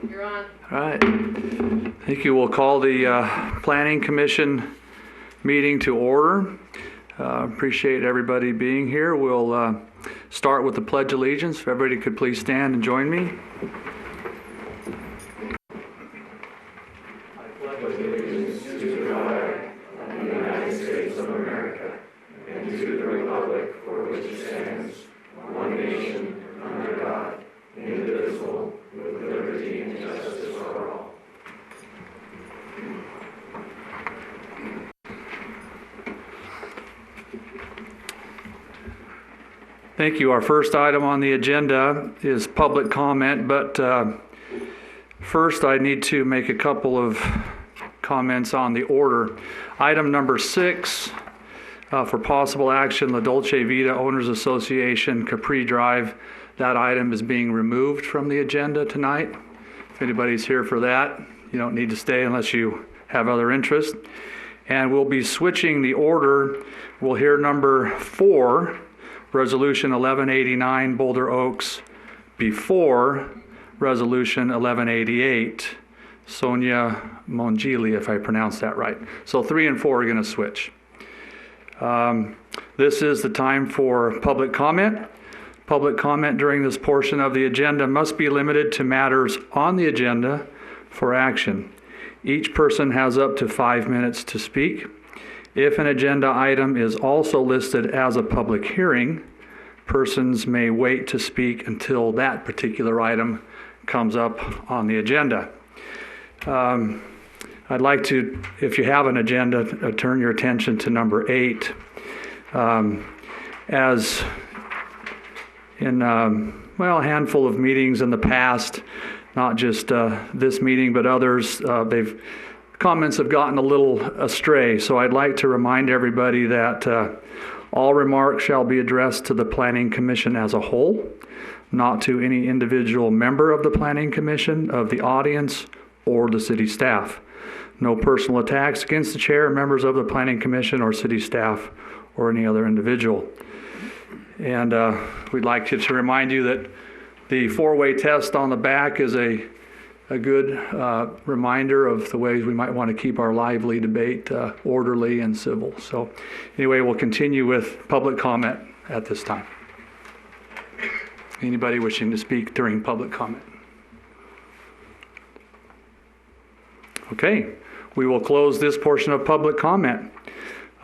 You're on. All right. Thank you. We'll call the Planning Commission meeting to order. Appreciate everybody being here. We'll start with the Pledge of Allegiance. If everybody could please stand and join me. Thank you. Our first item on the agenda is public comment, but first I need to make a couple of comments on the order. Item number 6, for possible action, La Dolce Vita Owners Association, Capri Drive. That item is being removed from the agenda tonight. If anybody's here for that, you don't need to stay unless you have other interest. And we'll be switching the order. We'll hear number 4, Resolution 1189, Boulder Oaks, before Resolution 1188, Sonia Mongili, if I pronounced that right. So 3 and 4 are going to switch. This is the time for public comment. Public comment during this portion of the agenda must be limited to matters on the agenda for action. Each person has up to 5 minutes to speak. If an agenda item is also listed as a public hearing, persons may wait to speak until that particular item comes up on the agenda. I'd like to, if you have an agenda, turn your attention to number 8. As in, a handful of meetings in the past, not just this meeting, but others, comments have gotten a little astray. So I'd like to remind everybody that all remarks shall be addressed to the Planning Commission as a whole, not to any individual member of the Planning Commission, of the audience, or the city staff. No personal attacks against the chair, members of the Planning Commission, or city staff, or any other individual. And we'd like to remind you that the 4-way test on the back is a good reminder of the ways we might want to keep our lively debate orderly and civil. So anyway, we'll continue with public comment at this time. Anybody wishing to speak during public comment? Okay, we will close this portion of public comment.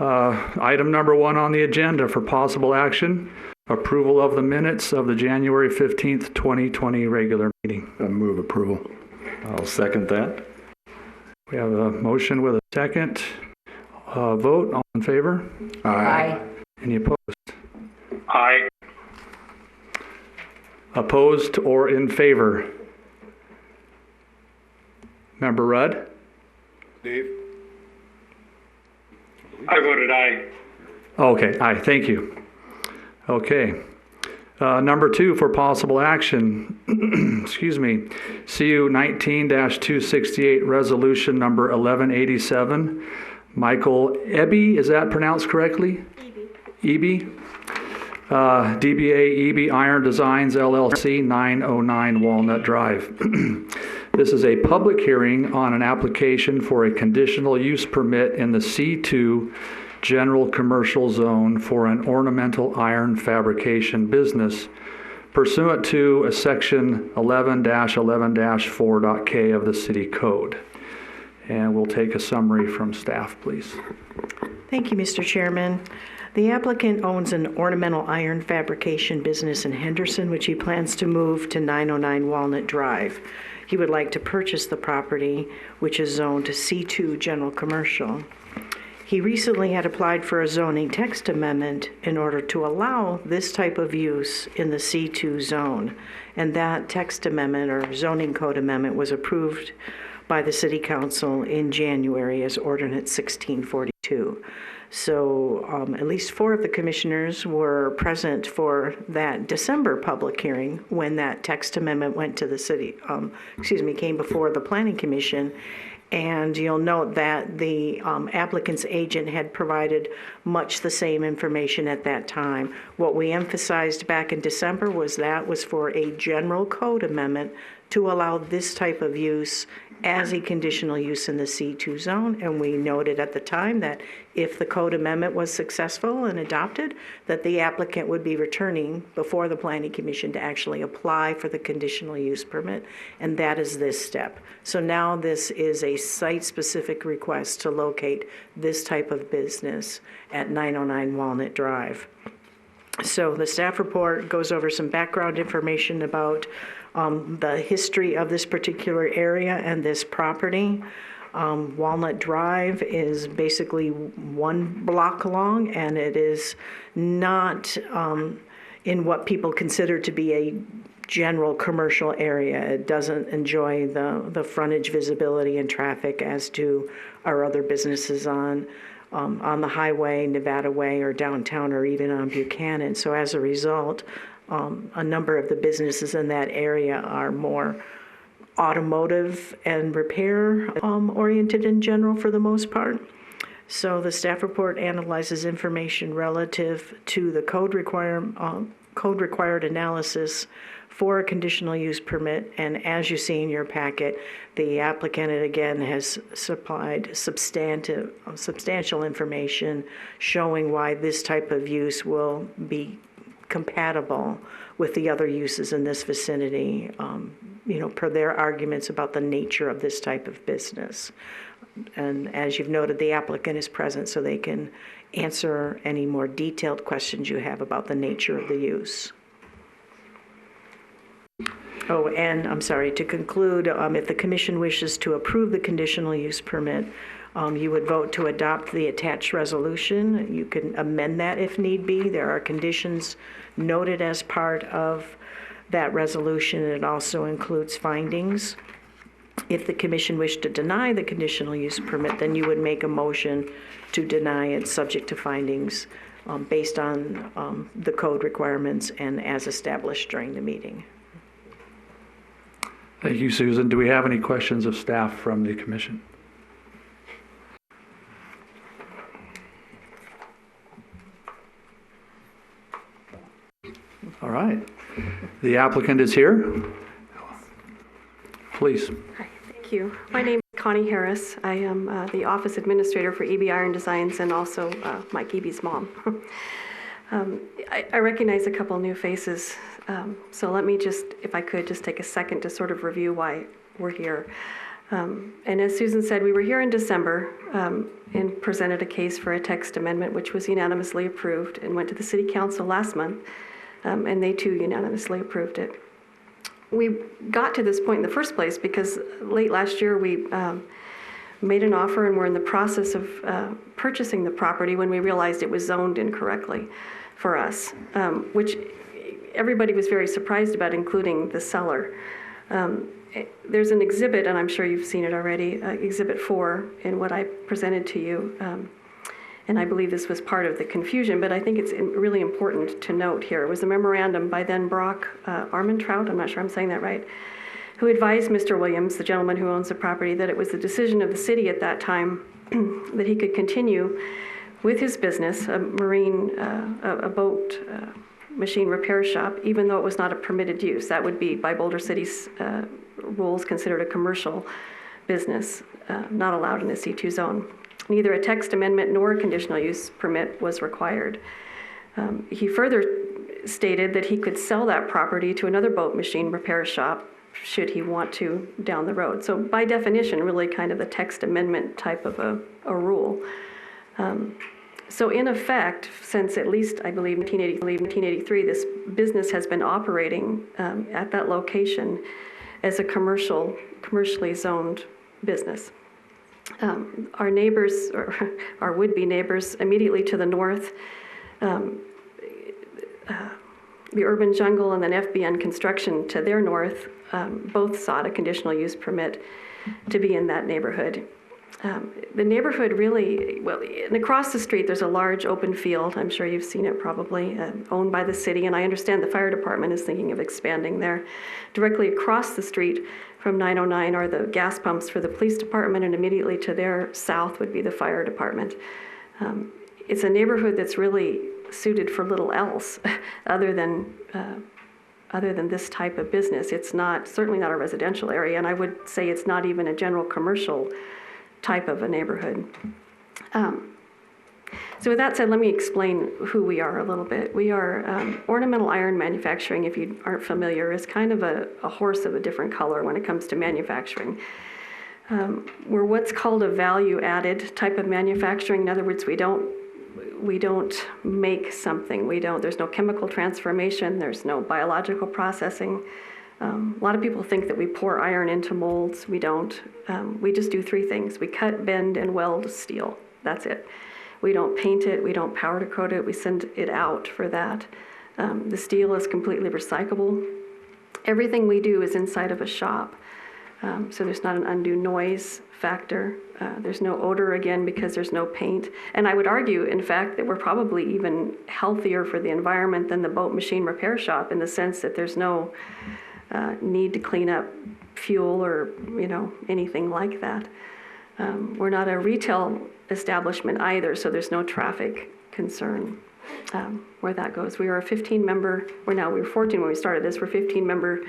Item number 1 on the agenda for possible action, approval of the minutes of the January 15th, 2020 regular meeting. I move approval. I'll second that. We have a motion with a second. Vote, all in favor? Aye. Any opposed? Aye. Opposed or in favor? Member Rudd? Dave? I voted aye. Okay, aye, thank you. Okay. Number 2 for possible action, excuse me, CU 19-268 resolution number 1187. Michael Eby, is that pronounced correctly? Eby. DBA Eby Iron Designs LLC, 909 Walnut Drive. This is a public hearing on an application for a conditional use permit in the C2 General Commercial Zone for an ornamental iron fabrication business pursuant to a section 11-11-4.k of the City Code. And we'll take a summary from staff, please. Thank you, Mr. Chairman. The applicant owns an ornamental iron fabrication business in Henderson, which he plans to move to 909 Walnut Drive. He would like to purchase the property, which is zoned to C2 General Commercial. He recently had applied for a zoning text amendment in order to allow this type of use in the C2 zone. And that text amendment or zoning code amendment was approved by the City Council in January as Ordinance 1642. So at least 4 of the commissioners were present for that December public hearing when that text amendment went to the city, came before the Planning Commission. And you'll note that the applicant's agent had provided much the same information at that time. What we emphasized back in December was that was for a general code amendment to allow this type of use as a conditional use in the C2 zone. And we noted at the time that if the code amendment was successful and adopted, that the applicant would be returning before the Planning Commission to actually apply for the conditional use permit. And that is this step. So now this is a site-specific request to locate this type of business at 909 Walnut Drive. So the staff report goes over some background information about the history of this particular area and this property. Walnut Drive is basically one block long, and it is not in what people consider to be a general commercial area. It doesn't enjoy the frontage visibility and traffic as do our other businesses on the highway, Nevada Way, or downtown, or even on Buchanan. So as a result, a number of the businesses in that area are more automotive and repair oriented in general for the most part. So the staff report analyzes information relative to the code required analysis for a conditional use permit, and as you see in your packet, the applicant again has supplied substantial information showing why this type of use will be compatible with the other uses in this vicinity, per their arguments about the nature of this type of business. And as you've noted, the applicant is present so they can answer any more detailed questions you have about the nature of the use. Oh, and I'm sorry, to conclude, if the commission wishes to approve the conditional use permit, you would vote to adopt the attached resolution. You can amend that if need be. There are conditions noted as part of that resolution. It also includes findings. If the commission wished to deny the conditional use permit, then you would make a motion to deny it subject to findings based on the code requirements and as established during the meeting. Thank you, Susan. Do we have any questions of staff from the commission? All right. The applicant is here. Please. Hi, thank you. My name is Connie Harris. I am the office administrator for EB Iron Designs and also Mike Eby's mom. I recognize a couple new faces, so let me just, if I could, just take a second to sort of review why we're here. And as Susan said, we were here in December and presented a case for a text amendment, which was unanimously approved, and went to the City Council last month, and they too unanimously approved it. We got to this point in the first place because late last year we made an offer and were in the process of purchasing the property when we realized it was zoned incorrectly for us, which everybody was very surprised about, including the seller. There's an exhibit, and I'm sure you've seen it already, Exhibit 4 in what I presented to you, and I believe this was part of the confusion, but I think it's really important to note here. It was a memorandum by then Brock Armentrout, I'm not sure I'm saying that right, who advised Mr. Williams, the gentleman who owns the property, that it was the decision of the city at that time that he could continue with his business, a boat machine repair shop, even though it was not a permitted use. That would be, by Boulder City's rules, considered a commercial business, not allowed in the C2 zone. Neither a text amendment nor a conditional use permit was required. He further stated that he could sell that property to another boat machine repair shop should he want to down the road. So by definition, really kind of a text amendment type of a rule. So in effect, since at least, I believe, 1983, this business has been operating at that location as a commercially zoned business. Our neighbors, or our would-be neighbors immediately to the north, the Urban Jungle and then FBN Construction to their north, both sought a conditional use permit to be in that neighborhood. The neighborhood really, well, and across the street, there's a large open field, I'm sure you've seen it probably, owned by the city, and I understand the fire department is thinking of expanding there. Directly across the street from 909 are the gas pumps for the police department, and immediately to their south would be the fire department. It's a neighborhood that's really suited for little else other than this type of business. It's not, certainly not a residential area, and I would say it's not even a general commercial type of a neighborhood. So with that said, let me explain who we are a little bit. We are ornamental iron manufacturing, if you aren't familiar, is kind of a horse of a different color when it comes to manufacturing. We're what's called a value-added type of manufacturing. In other words, we don't make something. There's no chemical transformation. There's no biological processing. A lot of people think that we pour iron into molds. We don't. We just do three things. We cut, bend, and weld steel. That's it. We don't paint it. We don't powder coat it. We send it out for that. The steel is completely recyclable. Everything we do is inside of a shop. So there's not an undue noise factor. There's no odor, again, because there's no paint. And I would argue, in fact, that we're probably even healthier for the environment than the boat machine repair shop, in the sense that there's no need to clean up fuel or, anything like that. We're not a retail establishment either, so there's no traffic concern where that goes. We are a 15-member, we were 14 when we started this, we're a 15-member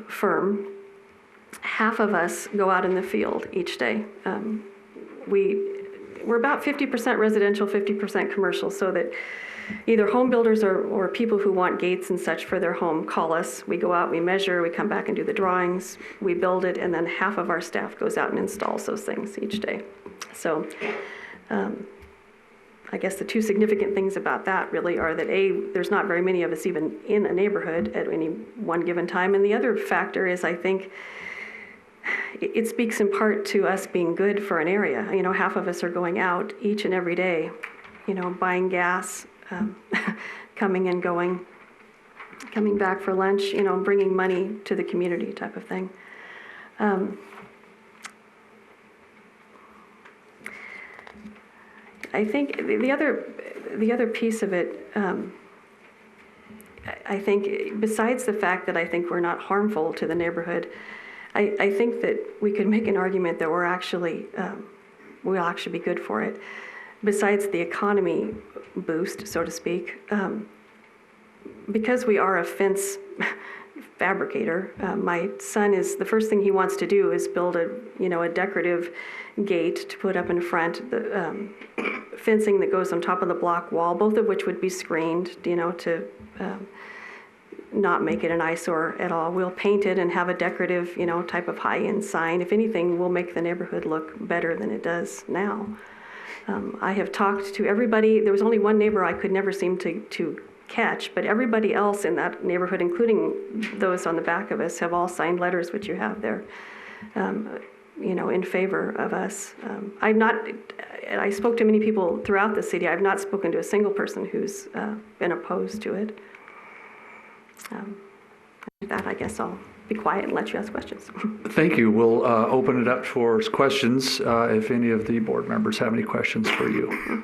firm. Half of us go out in the field each day. We're about 50% residential, 50% commercial, so that either home builders or people who want gates and such for their home call us. We go out, we measure, we come back and do the drawings, we build it, and then half of our staff goes out and installs those things each day. So I guess the two significant things about that really are that there's not very many of us even in a neighborhood at any one given time. And the other factor is, I think, it speaks in part to us being good for an area. Half of us are going out each and every day, buying gas, coming and going, coming back for lunch, bringing money to the community type of thing. I think the other piece of it, I think, besides the fact that I think we're not harmful to the neighborhood, I think that we could make an argument that we'll actually be good for it. Besides the economy boost, so to speak, because we are a fence fabricator, my son the first thing he wants to do is build a decorative gate to put up in front, the fencing that goes on top of the block wall, both of which would be screened, to not make it an eyesore at all. We'll paint it and have a decorative, type of high-end sign. If anything, we'll make the neighborhood look better than it does now. I have talked to everybody. There was only one neighbor I could never seem to catch, but everybody else in that neighborhood, including those on the back of us, have all signed letters, which you have there, in favor of us. I spoke to many people throughout the city. I've not spoken to a single person who's been opposed to it. With that, I guess I'll be quiet and let you ask questions. Thank you. We'll open it up for questions if any of the board members have any questions for you.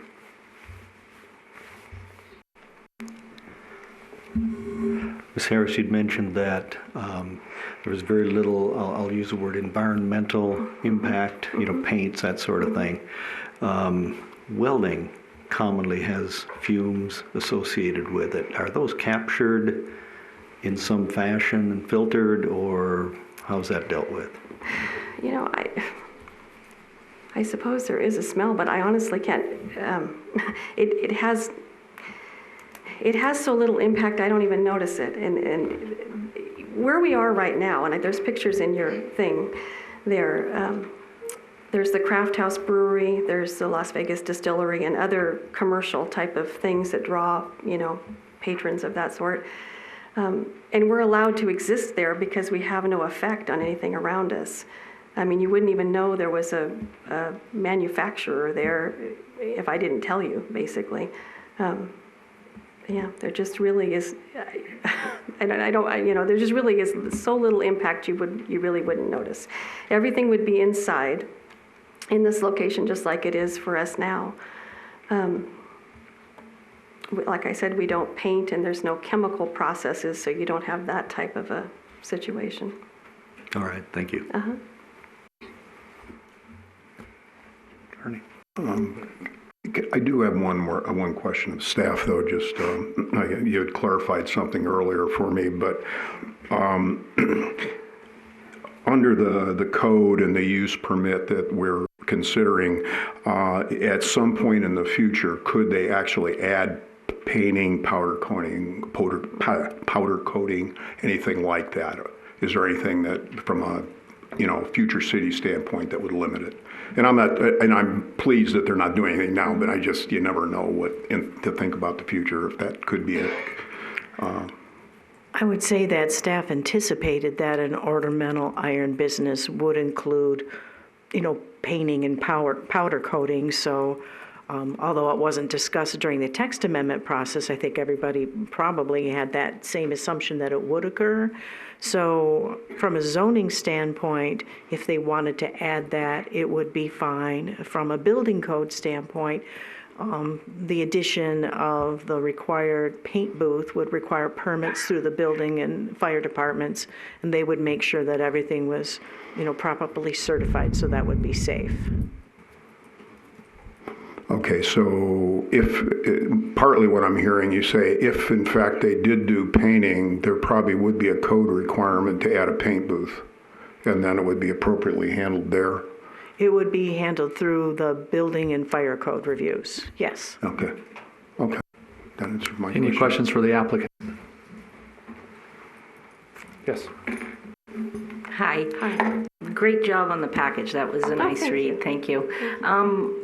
Ms. Harris, you'd mentioned that there was very little, I'll use the word environmental impact, paints, that sort of thing. Welding commonly has fumes associated with it. Are those captured in some fashion and filtered, or how's that dealt with? I suppose there is a smell, but I honestly can't. It has so little impact, I don't even notice it. And where we are right now, and there's pictures in your thing there, there's the Craft House Brewery, there's the Las Vegas Distillery, and other commercial type of things that draw, patrons of that sort. And we're allowed to exist there because we have no effect on anything around us. I mean, you wouldn't even know there was a manufacturer there if I didn't tell you, basically. There just really is, there just really is so little impact you really wouldn't notice. Everything would be inside. in this location, just like it is for us now. Like I said, we don't paint and there's no chemical processes, so you don't have that type of a situation. All right, thank you. Attorney. I do have one question of staff, though. Just you had clarified something earlier for me, but under the code and the use permit that we're considering, at some point in the future, could they actually add painting, powder coating, anything like that? Is there anything that, from a future city standpoint, that would limit it? And I'm pleased that they're not doing anything now, but you never know to think about the future, if that could be it. I would say that staff anticipated that an ornamental iron business would include, painting and powder coating. So although it wasn't discussed during the text amendment process, I think everybody probably had that same assumption that it would occur. So from a zoning standpoint, if they wanted to add that, it would be fine. From a building code standpoint, the addition of the required paint booth would require permits through the building and fire departments, and they would make sure that everything was, properly certified, so that would be safe. Okay, so partly what I'm hearing you say, if in fact they did do painting, there probably would be a code requirement to add a paint booth, and then it would be appropriately handled there? It would be handled through the building and fire code reviews, yes. Okay. That answers my question. Any questions for the applicant? Yes. Hi. Great job on the package. That was a nice thank read. you. Thank you.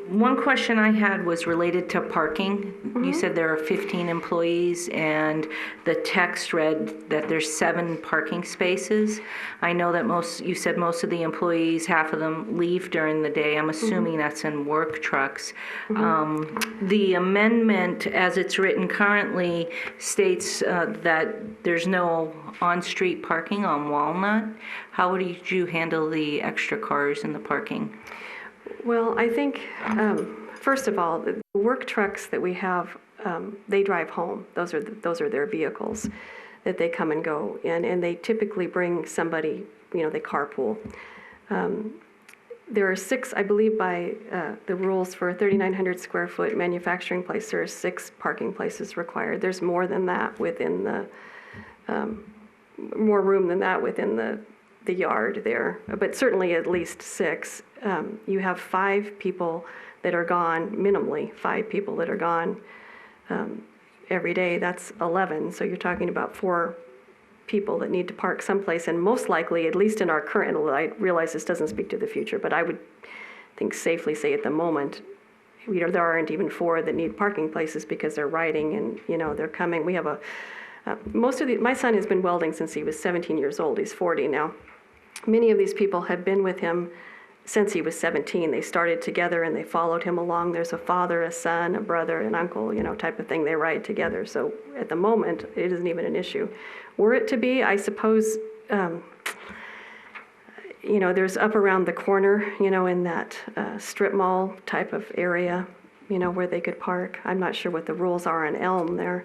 One question I had was related to parking. You said there are 15 employees, and the text read that there's 7 parking spaces. I know that you said most of the employees, half of them leave during the day. I'm assuming that's in work trucks. The amendment, as it's written currently, states that there's no on-street parking on Walnut. How would you handle the extra cars in the parking? Well, I think, first of all, the work trucks that we have, they drive home. Those are their vehicles that they come and go in, and they typically bring somebody, they carpool. There are 6, I believe, by the rules for a 3,900 square foot manufacturing place, there are 6 parking places required. There's more than that within the, more room than that within the yard there, but certainly at least 6. You have 5 people that are gone, minimally 5 people that are gone every day. That's 11. So you're talking about 4 people that need to park someplace, and most likely, at least in our current, I realize this doesn't speak to the future, but I would think safely say at the moment, there aren't even 4 that need parking places because they're riding and they're coming. We have my son has been welding since he was 17 years old. He's 40 now. Many of these people have been with him since he was 17. They started together and they followed him along. There's a father, a son, a brother, an uncle, type of thing. They ride together. So at the moment, it isn't even an issue. Were it to be, I suppose, there's up around the corner, in that strip mall type of area, where they could park. I'm not sure what the rules are on Elm there.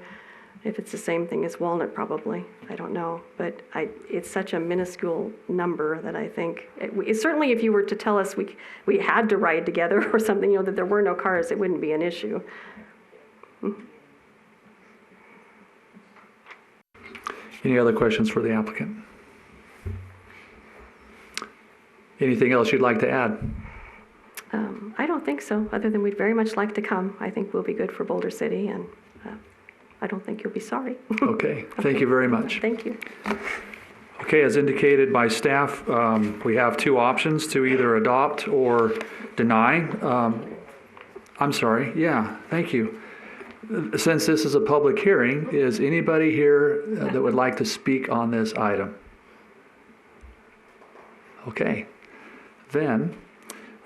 If it's the same thing as Walnut, probably. I don't know. But it's such a minuscule number that I think, certainly if you were to tell us we had to ride together or something, that there were no cars, it wouldn't be an issue. Any other questions for the applicant? Anything else you'd like to add? I don't think so, other than we'd very much like to come. I think we'll be good for Boulder City, and I don't think you'll be sorry. Okay, thank you very much. Thank you. Okay, as indicated by staff, we have 2 options to either adopt or deny. I'm sorry, thank you. Since this is a public hearing, is anybody here that would like to speak on this item? Okay, then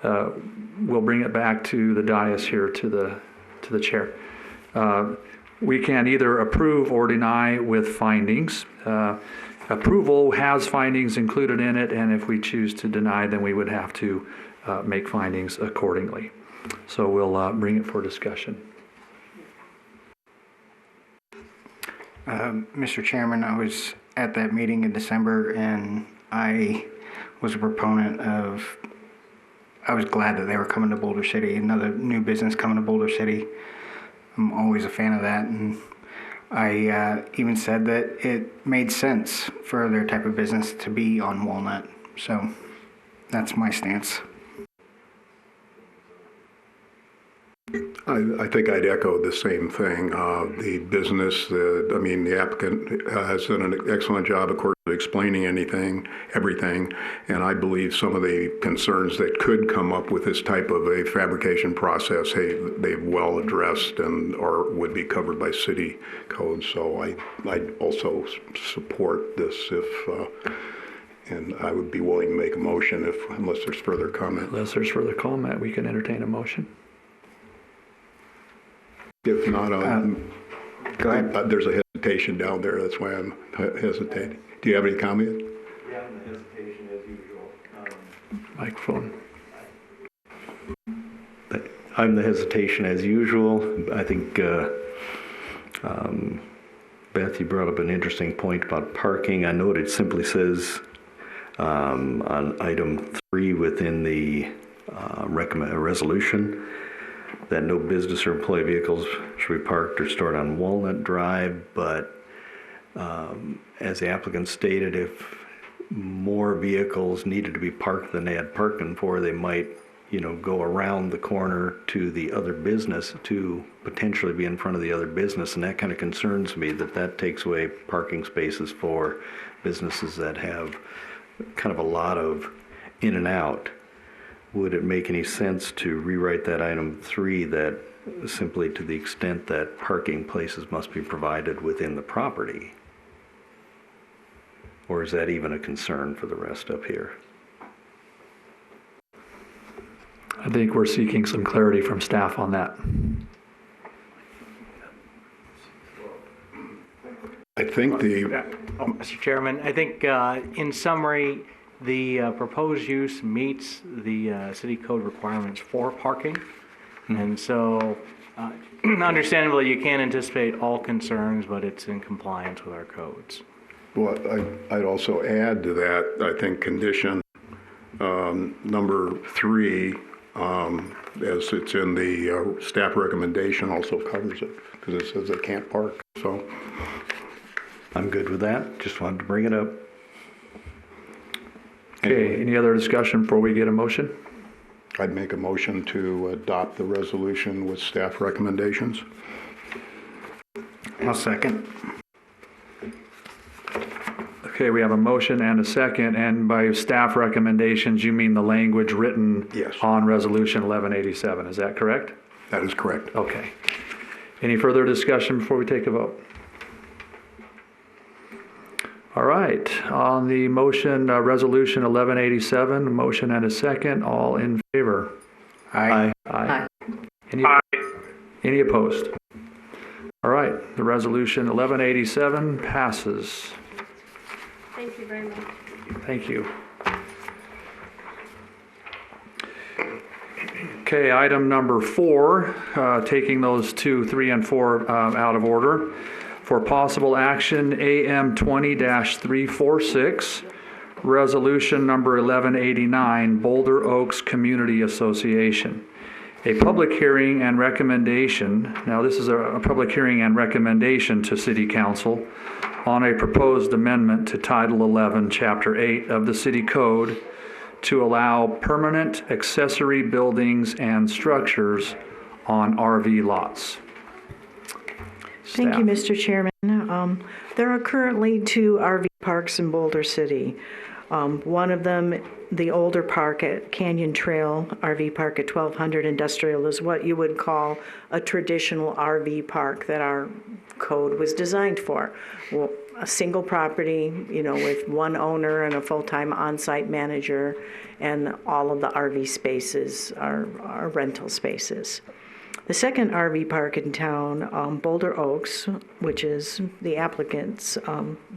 we'll bring it back to the dais here to the chair. We can either approve or deny with findings. approval has findings included in it, and if we choose to deny, then we would have to make findings accordingly. So we'll bring it for discussion. Mr. Chairman, I was at that meeting in December, and I was a proponent of, I was glad that they were coming to Boulder City, another new business coming to Boulder City. I'm always a fan of that, and I even said that it made sense for their type of business to be on Walnut. So that's my stance. I think I'd echo the same thing. The business, the applicant has done an excellent job, of course, of explaining everything, and I believe some of the concerns that could come up with this type of a fabrication process, they've well addressed and or would be covered by city code. So I'd also support this and I would be willing to make a motion unless there's further comment. Unless there's further comment, we can entertain a motion. If not, Go ahead. there's a hesitation down there. That's why I'm hesitating. Do you have any comment? Yeah, the hesitation as usual. Microphone. I'm the hesitation as usual. I think, Beth, you brought up an interesting point about parking. I know it simply says on item 3 within the resolution that no business or employee vehicles should be parked or stored on Walnut Drive, but as the applicant stated, if more vehicles needed to be parked than they had parking for, they might, go around the corner to the other business to potentially be in front of the other business, and that kind of concerns me that takes away parking spaces for businesses that have kind of a lot of in and out. Would it make any sense to rewrite that item 3 that simply to the extent that parking places must be provided within the property? Or is that even a concern for the rest up here? I think we're seeking some clarity from staff on that. I think Mr. Chairman, I think in summary, the proposed use meets the city code requirements for parking. And so understandably, you can't anticipate all concerns, but it's in compliance with our codes. Well, I'd also add to that, I think condition number 3, as it's in the staff recommendation, also covers it because it says they can't park. So I'm good with that. Just wanted to bring it up. Okay, any other discussion before we get a motion? I'd make a motion to adopt the resolution with staff recommendations. I'll second. Okay, we have a motion and a second, and by staff recommendations, you mean the language written Yes. on Resolution 1187, is that correct? That is correct. Okay. Any further discussion before we take a vote? All right, on the motion, Resolution 1187, motion and a second, all in favor? Aye. Aye. Aye. Any opposed? All right, the resolution 1187 passes. Thank you very much. Thank you. Okay, item number 4, taking those 2, 3, and 4 out of order. For possible action, AM 20-346, resolution number 1189, Boulder Oaks Community Association. A public hearing and recommendation, now this is a public hearing and recommendation to City Council on a proposed amendment to Title 11, Chapter 8 of the City Code to allow permanent accessory buildings and structures on RV lots. Thank you, Mr. Chairman. There are currently 2 RV parks in Boulder City. One of them, the older park at Canyon Trail, RV Park at 1200 Industrial, is what you would call a traditional RV park that our code was designed for. Well, a single property, with one owner and a full-time on-site manager, and all of the RV spaces are rental spaces. The second RV park in town, Boulder Oaks, which is the applicant's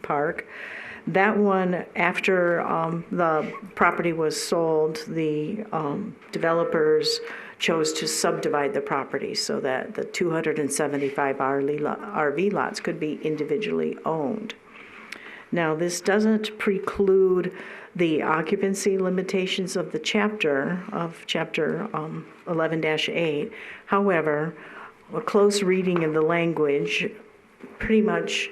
park, That one, after the property was sold, the developers chose to subdivide the property so that the 275 RV lots could be individually owned. Now, this doesn't preclude the occupancy limitations of the chapter 11-8. However, a close reading of the language pretty much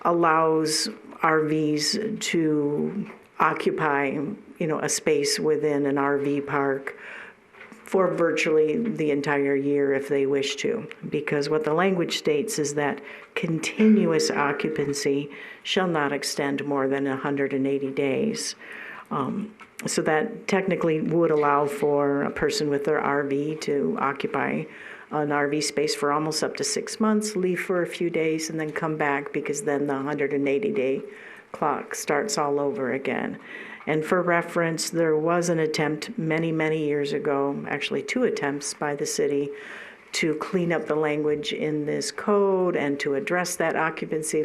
allows RVs to occupy, a space within an RV park for virtually the entire year if they wish to, because what the language states is that continuous occupancy shall not extend more than 180 days. So that technically would allow for a person with their RV to occupy an RV space for almost up to 6 months, leave for a few days, and then come back, because then the 180-day clock starts all over again. And for reference, there was an attempt many, many years ago, actually 2 attempts by the city, to clean up the language in this code and to address that occupancy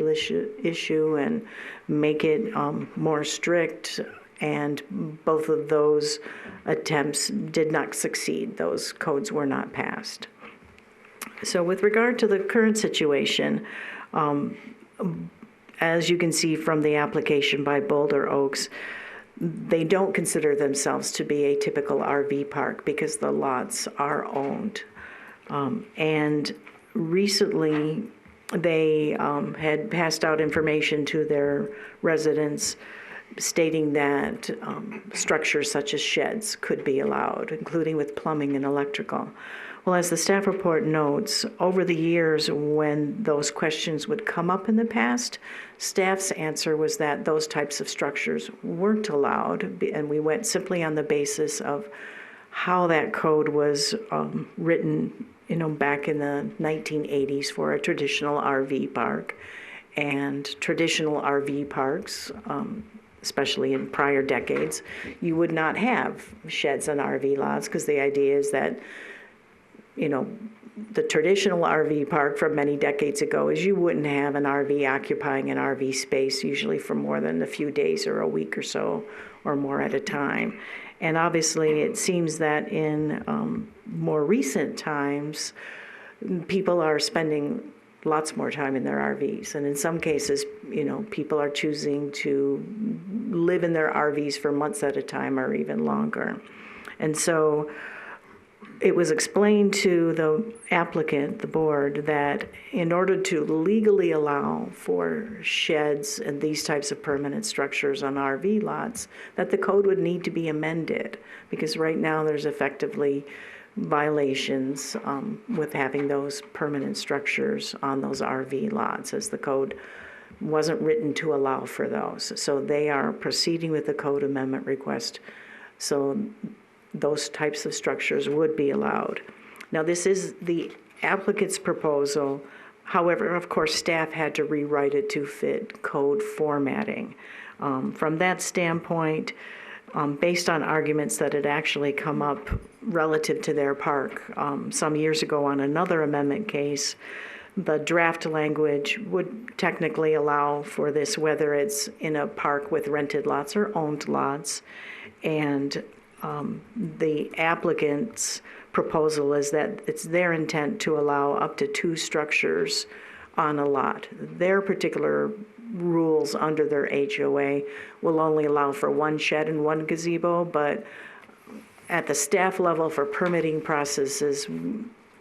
issue and make it more strict. And both of those attempts did not succeed. Those codes were not passed. So with regard to the current situation, as you can see from the application by Boulder Oaks, they don't consider themselves to be a typical RV park because the lots are owned. And recently, they had passed out information to their residents stating that structures such as sheds could be allowed, including with plumbing and electrical. Well, as the staff report notes, over the years when those questions would come up in the past, staff's answer was that those types of structures weren't allowed, and we went simply on the basis of how that code was written, back in the 1980s for a traditional RV park. And traditional RV parks, especially in prior decades, you would not have sheds on RV lots, because the idea is that the traditional RV park from many decades ago is you wouldn't have an RV occupying an RV space usually for more than a few days or a week or so or more at a time. And obviously it seems that in more recent times, people are spending lots more time in their RVs. And in some cases, people are choosing to live in their RVs for months at a time or even longer. And so it was explained to the applicant, the board, that in order to legally allow for sheds and these types of permanent structures on RV lots, that the code would need to be amended, because right now there's effectively violations with having those permanent structures on those RV lots, as the code wasn't written to allow for those. So they are proceeding with the code amendment request. So those types of structures would be allowed. Now, this is the applicant's proposal. However, of course, staff had to rewrite it to fit code formatting. From that standpoint, based on arguments that had actually come up relative to their park some years ago on another amendment case, the draft language would technically allow for this, whether it's in a park with rented lots or owned lots. And the applicant's proposal is that it's their intent to allow up to 2 structures on a lot. Their particular rules under their HOA will only allow for 1 shed and 1 gazebo, but at the staff level for permitting processes,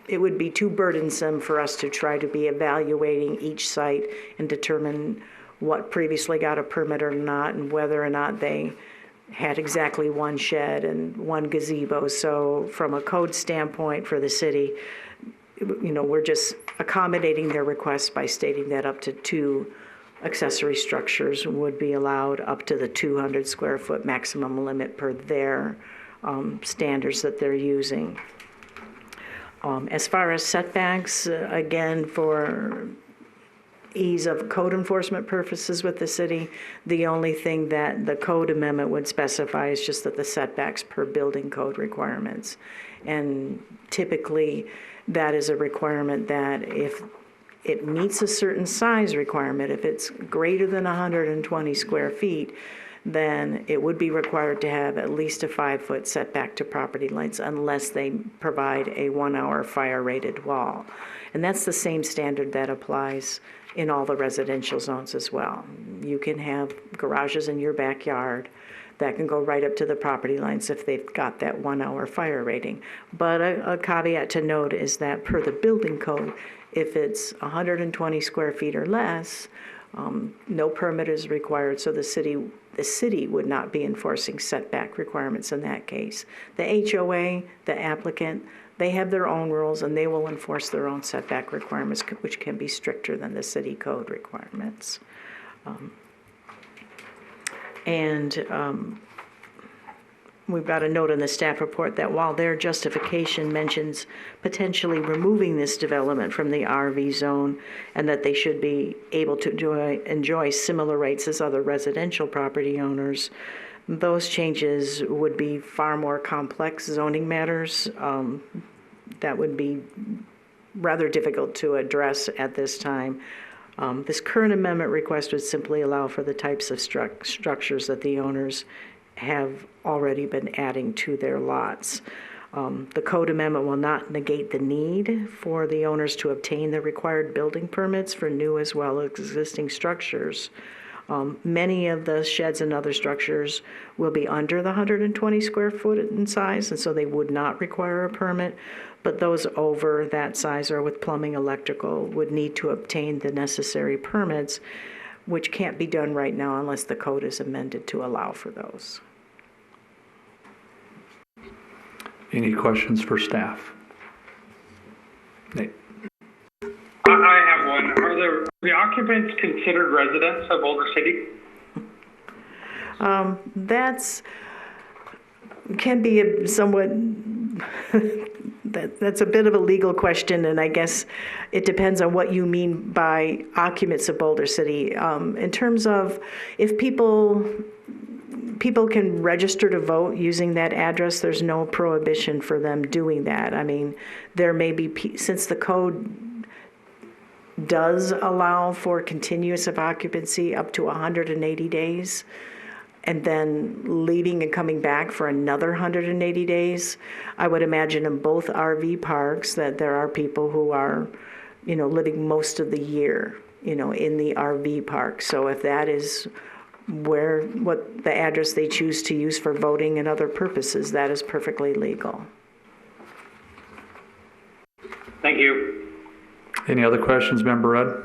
it would be too burdensome for us to try to be evaluating each site and determine what previously got a permit or not, and whether or not they had exactly 1 shed and 1 gazebo. So from a code standpoint for the city, we're just accommodating their request by stating that up to 2 accessory structures would be allowed, up to the 200 square foot maximum limit per their standards that they're using. As far as setbacks, again, for ease of code enforcement purposes with the city, the only thing that the code amendment would specify is just that the setbacks per building code requirements. And typically that is a requirement that if it meets a certain size requirement, if it's greater than 120 square feet, then it would be required to have at least a 5-foot setback to property lines unless they provide a 1-hour fire-rated wall. And that's the same standard that applies in all the residential zones as well. You can have garages in your backyard that can go right up to the property lines if they've got that 1-hour fire rating. But a caveat to note is that per the building code, if it's 120 square feet or less, no permit is required, so the city would not be enforcing setback requirements in that case. The HOA, the applicant, they have their own rules and they will enforce their own setback requirements, which can be stricter than the city code requirements. We've got a note in the staff report that while their justification mentions potentially removing this development from the RV zone and that they should be able to enjoy similar rights as other residential property owners, those changes would be far more complex zoning matters that would be rather difficult to address at this time. This current amendment request would simply allow for the types of structures that the owners have already been adding to their lots. The code amendment will not negate the need for the owners to obtain the required building permits for new as well as existing structures. Many of the sheds and other structures will be under the 120 square foot in size, and so they would not require a permit. But those over that size or with plumbing, electrical would need to obtain the necessary permits, which can't be done right now unless the code is amended to allow for those. Any questions for staff? Nate? I have one. Are the occupants considered residents of Boulder City? That's can be a somewhat that's a bit of a legal question, and I guess it depends on what you mean by occupants of Boulder City. In terms of if people can register to vote using that address, there's no prohibition for them doing that. I mean, there may be, since the code does allow for continuous of occupancy up to 180 days, and then leaving and coming back for another 180 days, I would imagine in both RV parks that there are people who are, living most of the year, in the RV park. So if that is what the address they choose to use for voting and other purposes, that is perfectly legal. Thank you. Any other questions, Member Rudd?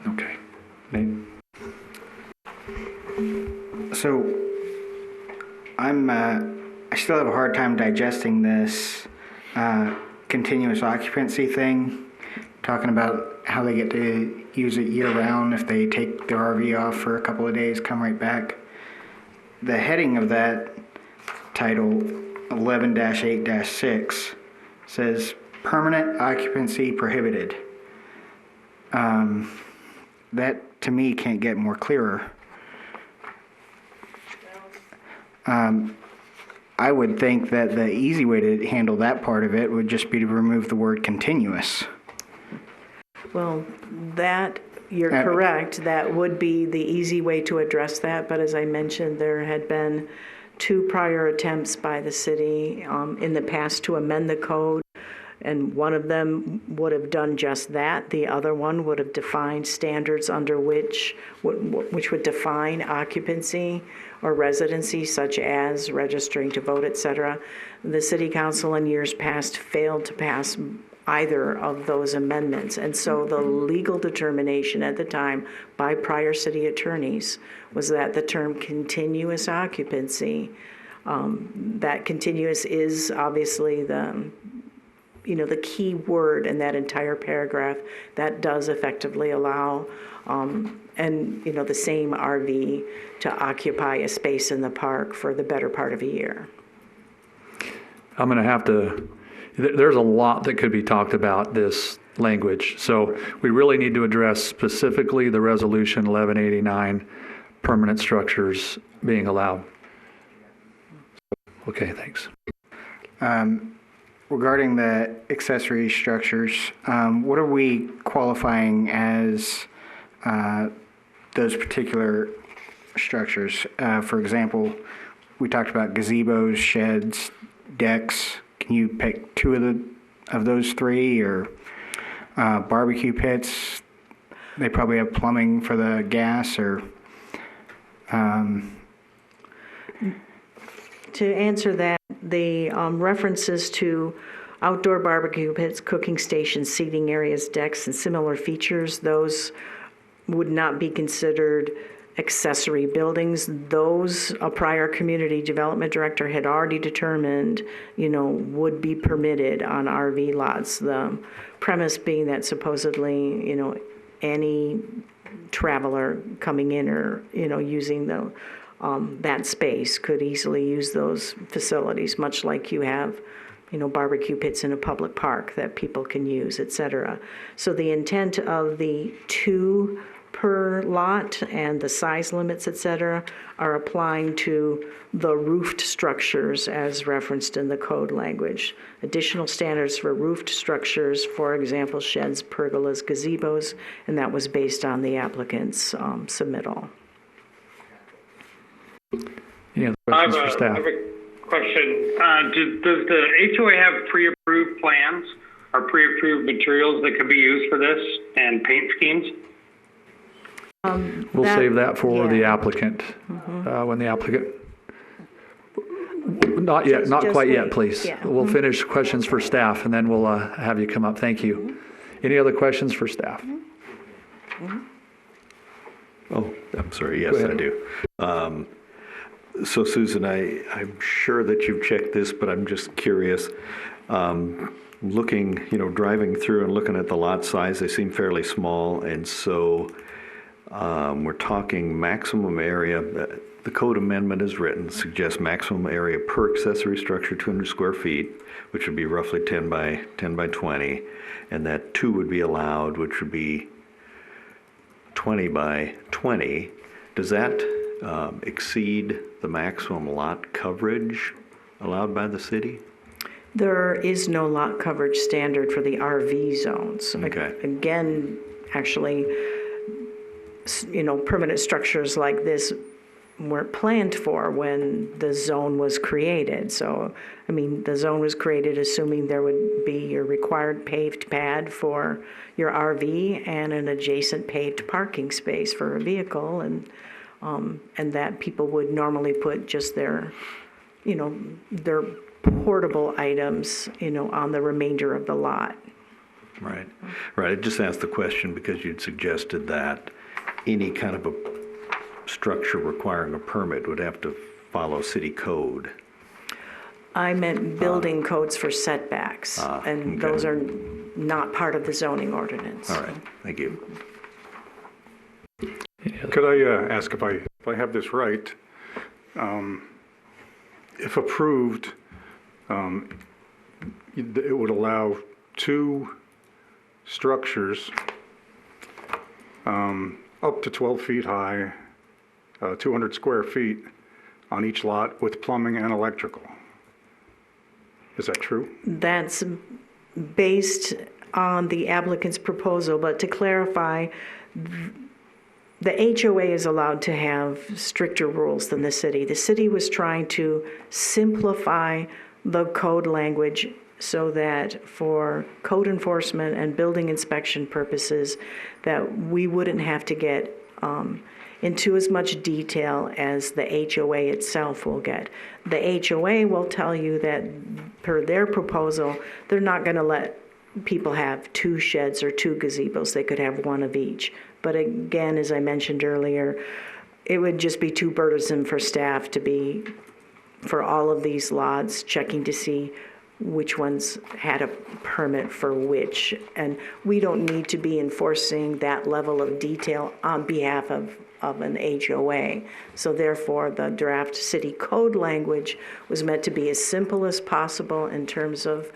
Okay. Nate? So I still have a hard time digesting this continuous occupancy thing, talking about how they get to use it year-round if they take their RV off for a couple of days, come right back. The heading of that title, 11-8-6, says permanent occupancy prohibited. That, to me, can't get more clearer. I would think that the easy way to handle that part of it would just be to remove the word continuous. Well, you're correct. That would be the easy way to address that. But as I mentioned, there had been 2 prior attempts by the city in the past to amend the code. And one of them would have done just that. The other one would have defined standards under which would define occupancy or residency, such as registering to vote, etc. The city council in years past failed to pass either of those amendments. And so the legal determination at the time by prior city attorneys was that the term continuous occupancy, that continuous is obviously the key word in that entire paragraph that does effectively allow the same RV to occupy a space in the park for the better part of a year. I'm going to have to, there's a lot that could be talked about this language. So we really need to address specifically the resolution 1189, permanent structures being allowed. Okay, thanks. regarding the accessory structures, what are we qualifying as those particular structures? For example, we talked about gazebos, sheds, decks. Can you pick two of those three, or barbecue pits? They probably have plumbing for the gas, or To answer that, the references to outdoor barbecue pits, cooking stations, seating areas, decks, and similar features, those would not be considered accessory buildings. Those, a prior community development director had already determined, would be permitted on RV lots. The premise being that supposedly, any traveler coming in or, using that space could easily use those facilities, much like you have, barbecue pits in a public park that people can use, et cetera. So the intent of the 2 per lot and the size limits, et cetera, are applying to the roofed structures as referenced in the code language. Additional standards for roofed structures, for example, sheds, pergolas, gazebos, and that was based on the applicant's submittal. Any other I have questions for a staff? question. Does the HOA have pre-approved plans or pre-approved materials that could be used for this and paint schemes? We'll save that for the yeah. applicant, when the applicant, not yet, not Just quite yet, wait. please. Yeah. We'll finish questions for staff, and then we'll have you come up. Thank you. Any other questions for staff? Oh, I'm sorry, yes, Go ahead. I do. So Susan, I'm sure that you've checked this, but I'm just curious. Looking, driving through and looking at the lot size, they seem fairly small, and so we're talking maximum area. The code amendment is written, suggests maximum area per accessory structure 200 square feet, which would be roughly 10 by 20, and that 2 would be allowed, which would be 20 by 20. Does that exceed the maximum lot coverage allowed by the city? There is no lot coverage standard for the RV zones. Okay. Again, actually, permanent structures like this weren't planned for when the zone was created. So, the zone was created assuming there would be your required paved pad for your RV and an adjacent paved parking space for a vehicle, and that people would normally put just their portable items, on the remainder of the lot. Right. I just asked the question because you'd suggested that any kind of a structure requiring a permit would have to follow city code. I meant building codes for setbacks, and okay. those are not part of the zoning ordinance. All right, thank you. Could I ask if I have this right? If approved, it would allow 2 structures up to 12 feet high, 200 square feet on each lot with plumbing and electrical. Is that true? That's based on the applicant's proposal, but to clarify, the HOA is allowed to have stricter rules than the city. The city was trying to simplify the code language so that for code enforcement and building inspection purposes, that we wouldn't have to get into as much detail as the HOA itself will get. The HOA will tell you that per their proposal, they're not going to let people have 2 sheds or 2 gazebos. They could have 1 of each. But again, as I mentioned earlier, it would just be too burdensome for staff to be, for all of these lots, checking to see which ones had a permit for which. And we don't need to be enforcing that level of detail on behalf of an HOA. So therefore, the draft city code language was meant to be as simple as possible in terms of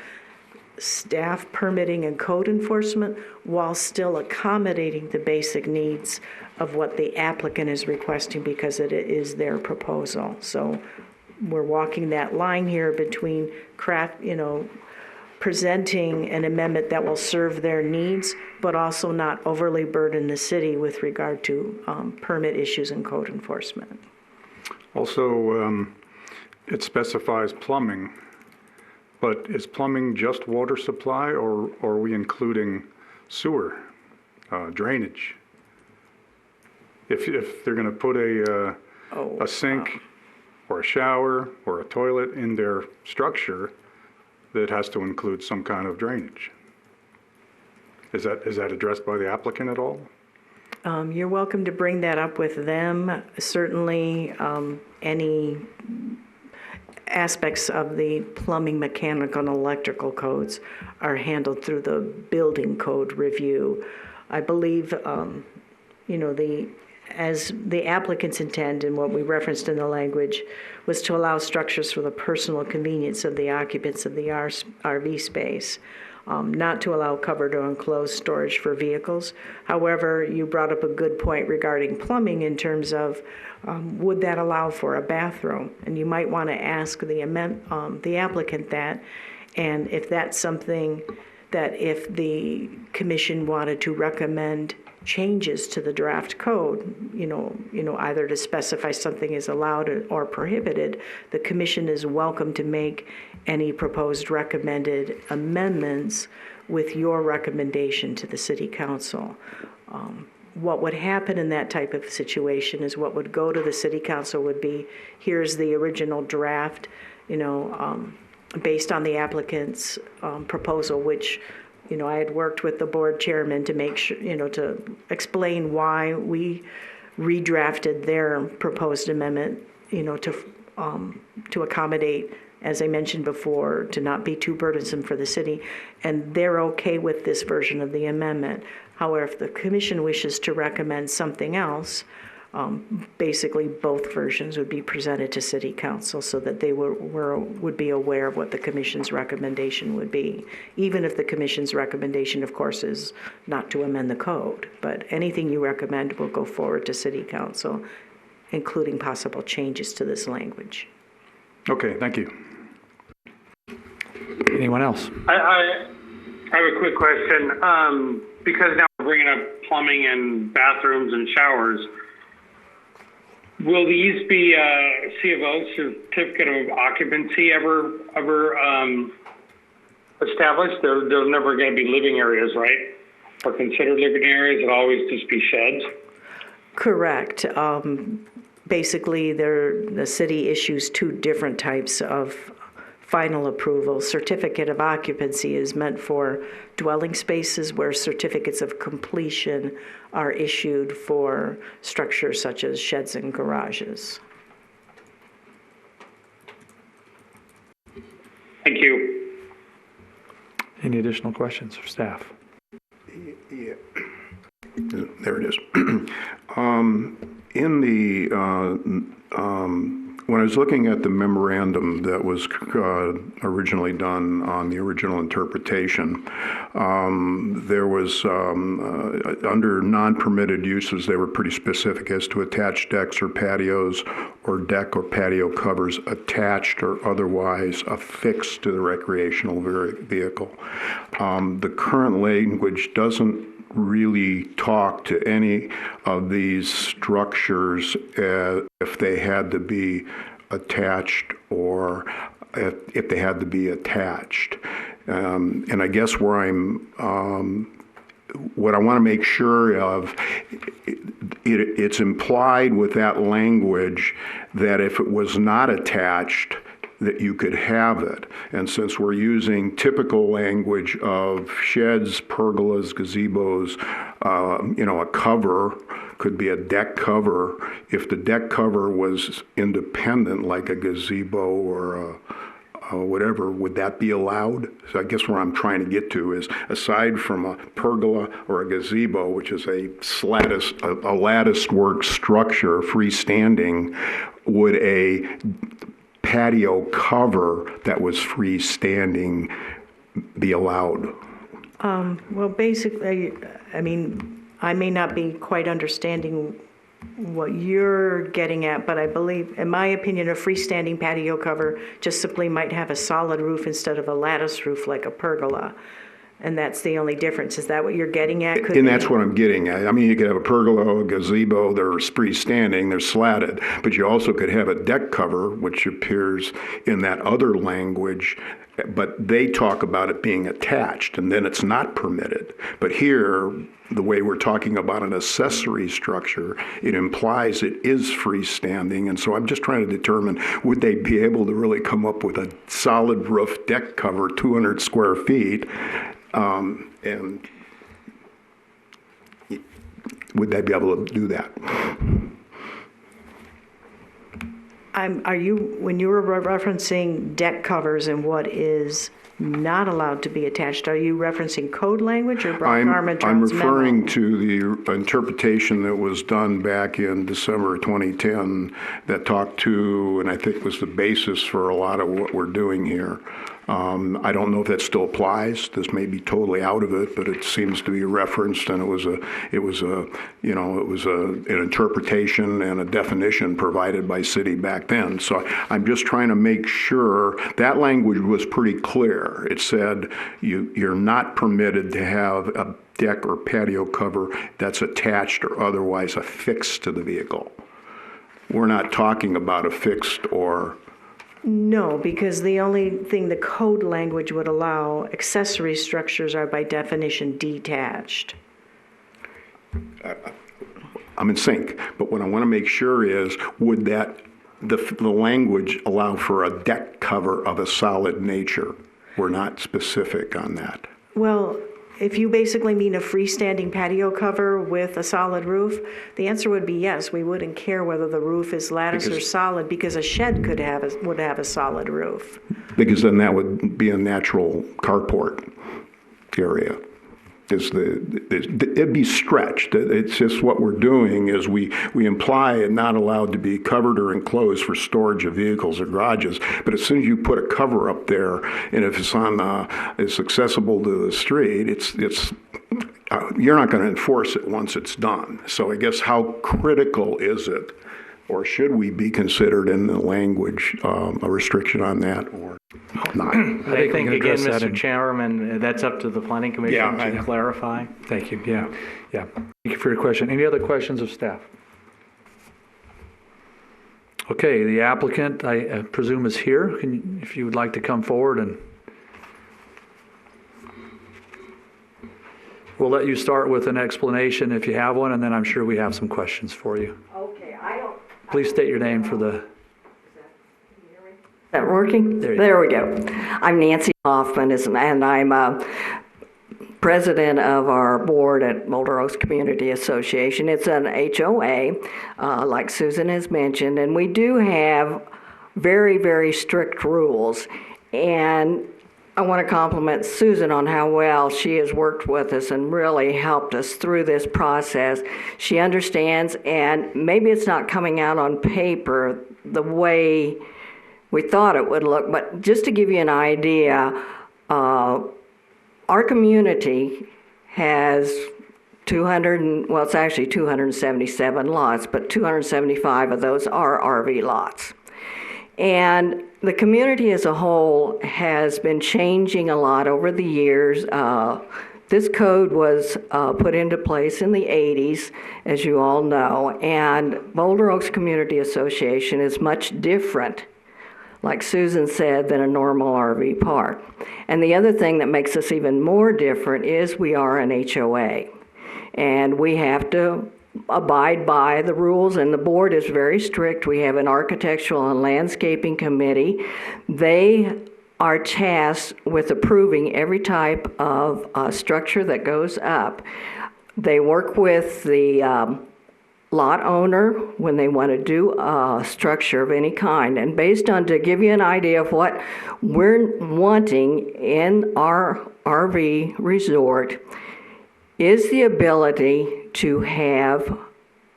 staff permitting and code enforcement, while still accommodating the basic needs of what the applicant is requesting, because it is their proposal. So we're walking that line here between presenting an amendment that will serve their needs, but also not overly burden the city with regard to permit issues and code enforcement. Also, it specifies plumbing, but is plumbing just water supply, or are we including sewer, drainage? If they're going to put a sink or a shower or a toilet in their structure, that has to include some kind of drainage. Is that addressed by the applicant at all? You're welcome to bring that up with them. Certainly, any aspects of the plumbing, mechanical, and electrical codes are handled through the building code review. I believe, as the applicant's intent and what we referenced in the language was to allow structures for the personal convenience of the occupants of the RV space, not to allow covered or enclosed storage for vehicles. However, you brought up a good point regarding plumbing in terms of would that allow for a bathroom? And you might want to ask the applicant that, and if that's something that if the commission wanted to recommend changes to the draft code, either to specify something is allowed or prohibited, the commission is welcome to make any proposed recommended amendments with your recommendation to the city council. What would happen in that type of situation is what would go to the city council would be, here's the original draft, based on the applicant's proposal, which I had worked with the board chairman to make sure, to explain why we redrafted their proposed amendment, to accommodate, as I mentioned before, to not be too burdensome for the city. And they're okay with this version of the amendment. However, if the commission wishes to recommend something else, basically both versions would be presented to city council so that they would be aware of what the commission's recommendation would be, even if the commission's recommendation, of course, is not to amend the code. But anything you recommend will go forward to city council, including possible changes to this language. Okay, thank you. Anyone else? I have a quick question. Because now we're bringing up plumbing and bathrooms and showers, will these be C of O, certificate of occupancy, ever established? They're never going to be living areas, right? Or considered living areas? It'll always just be sheds? Correct. Basically, the city issues two different types of final approval. Certificate of occupancy is meant for dwelling spaces, where certificates of completion are issued for structures such as sheds and garages. Thank you. Any additional questions for staff? Yeah. There it is. When I was looking at the memorandum that was originally done on the original interpretation, there was, under non-permitted uses, they were pretty specific as to attached decks or patios or deck or patio covers attached or otherwise affixed to the recreational vehicle. The current language doesn't really talk to any of these structures if they had to be attached or if they had to be attached. And I guess where what I want to make sure of, it's implied with that language that if it was not attached, that you could have it. And since we're using typical language of sheds, pergolas, gazebos, a cover could be a deck cover. If the deck cover was independent, like a gazebo or whatever, would that be allowed? So I guess where I'm trying to get to is, aside from a pergola or a gazebo, which is a lattice work structure, freestanding, would a patio cover that was freestanding be allowed? Well, basically, I may not be quite understanding what you're getting at, but I believe, in my opinion, a freestanding patio cover just simply might have a solid roof instead of a lattice roof like a pergola. And that's the only difference. Is that what you're getting at? Could And they- that's what I'm getting at. I mean, you could have a pergola, a gazebo, they're freestanding, they're slatted, but you also could have a deck cover, which appears in that other language, but they talk about it being attached, and then it's not permitted. But here, the way we're talking about an accessory structure, it implies it is freestanding, and so I'm just trying to determine, would they be able to really come up with a solid roof deck cover, 200 square feet, and would they be able to do that? When you were referencing deck covers and what is not allowed to be attached, are you referencing code language or Brock I'm Armstrong's memo? referring to the interpretation that was done back in December of 2010 that talked to, and I think was the basis for a lot of what we're doing here. I don't know if that still applies. This may be totally out of it, but it seems to be referenced, and it was an interpretation and a definition provided by city back then. So I'm just trying to make sure that language was pretty clear. It said you're not permitted to have a deck or patio cover that's attached or otherwise affixed to the vehicle. We're not talking about affixed or... No, because the only thing the code language would allow, accessory structures are by definition detached. I'm in sync, but what I want to make sure is, would that, the language allow for a deck cover of a solid nature? We're not specific on that. Well, if you basically mean a freestanding patio cover with a solid roof, the answer would be yes. We wouldn't care whether the roof is lattice or solid, because a shed would have a solid roof. Because then that would be a natural carport area. It'd be stretched. It's just what we're doing is we imply it not allowed to be covered or enclosed for storage of vehicles or garages. But as soon as you put a cover up there, and if it's accessible to the street, you're not going to enforce it once it's done. So I guess how critical is it, or should we be considered in the language a restriction on that or not? I think again, address that Mr. Chairman, that's up to the Planning Commission to clarify. Thank you, yeah. Thank you for your question. Any other questions of staff? Okay, the applicant, I presume, is here. If you would like to come forward, and we'll let you start with an explanation if you have one, and then I'm sure we have some questions for you. Okay, Please state your name for the... Is that working? There we go. I'm Nancy Hoffman, and I'm president of our board at Boulder Oaks Community Association. It's an HOA, like Susan has mentioned, and we do have very, very strict rules. And I want to compliment Susan on how well she has worked with us and really helped us through this process. She understands, and maybe it's not coming out on paper the way we thought it would look, but just to give you an idea, our community has it's actually 277 lots, but 275 of those are RV lots. And the community as a whole has been changing a lot over the years. This code was put into place in the 80s, as you all know, and Boulder Oaks Community Association is much different, like Susan said, than a normal RV park. And the other thing that makes us even more different is we are an HOA, and we have to abide by the rules, and the board is very strict. We have an architectural and landscaping committee. They are tasked with approving every type of structure that goes up. They work with the lot owner when they want to do a structure of any kind. And based on, to give you an idea of what we're wanting in our RV resort, is the ability to have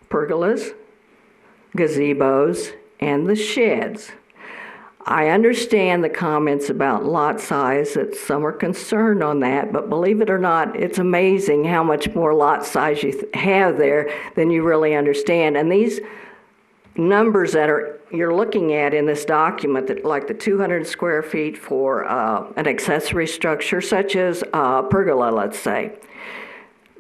pergolas, gazebos, and the sheds. I understand the comments about lot size, that some are concerned on that, but believe it or not, it's amazing how much more lot size you have there than you really understand. And these numbers that you're looking at in this document, that like the 200 square feet for an accessory structure such as pergola, let's say,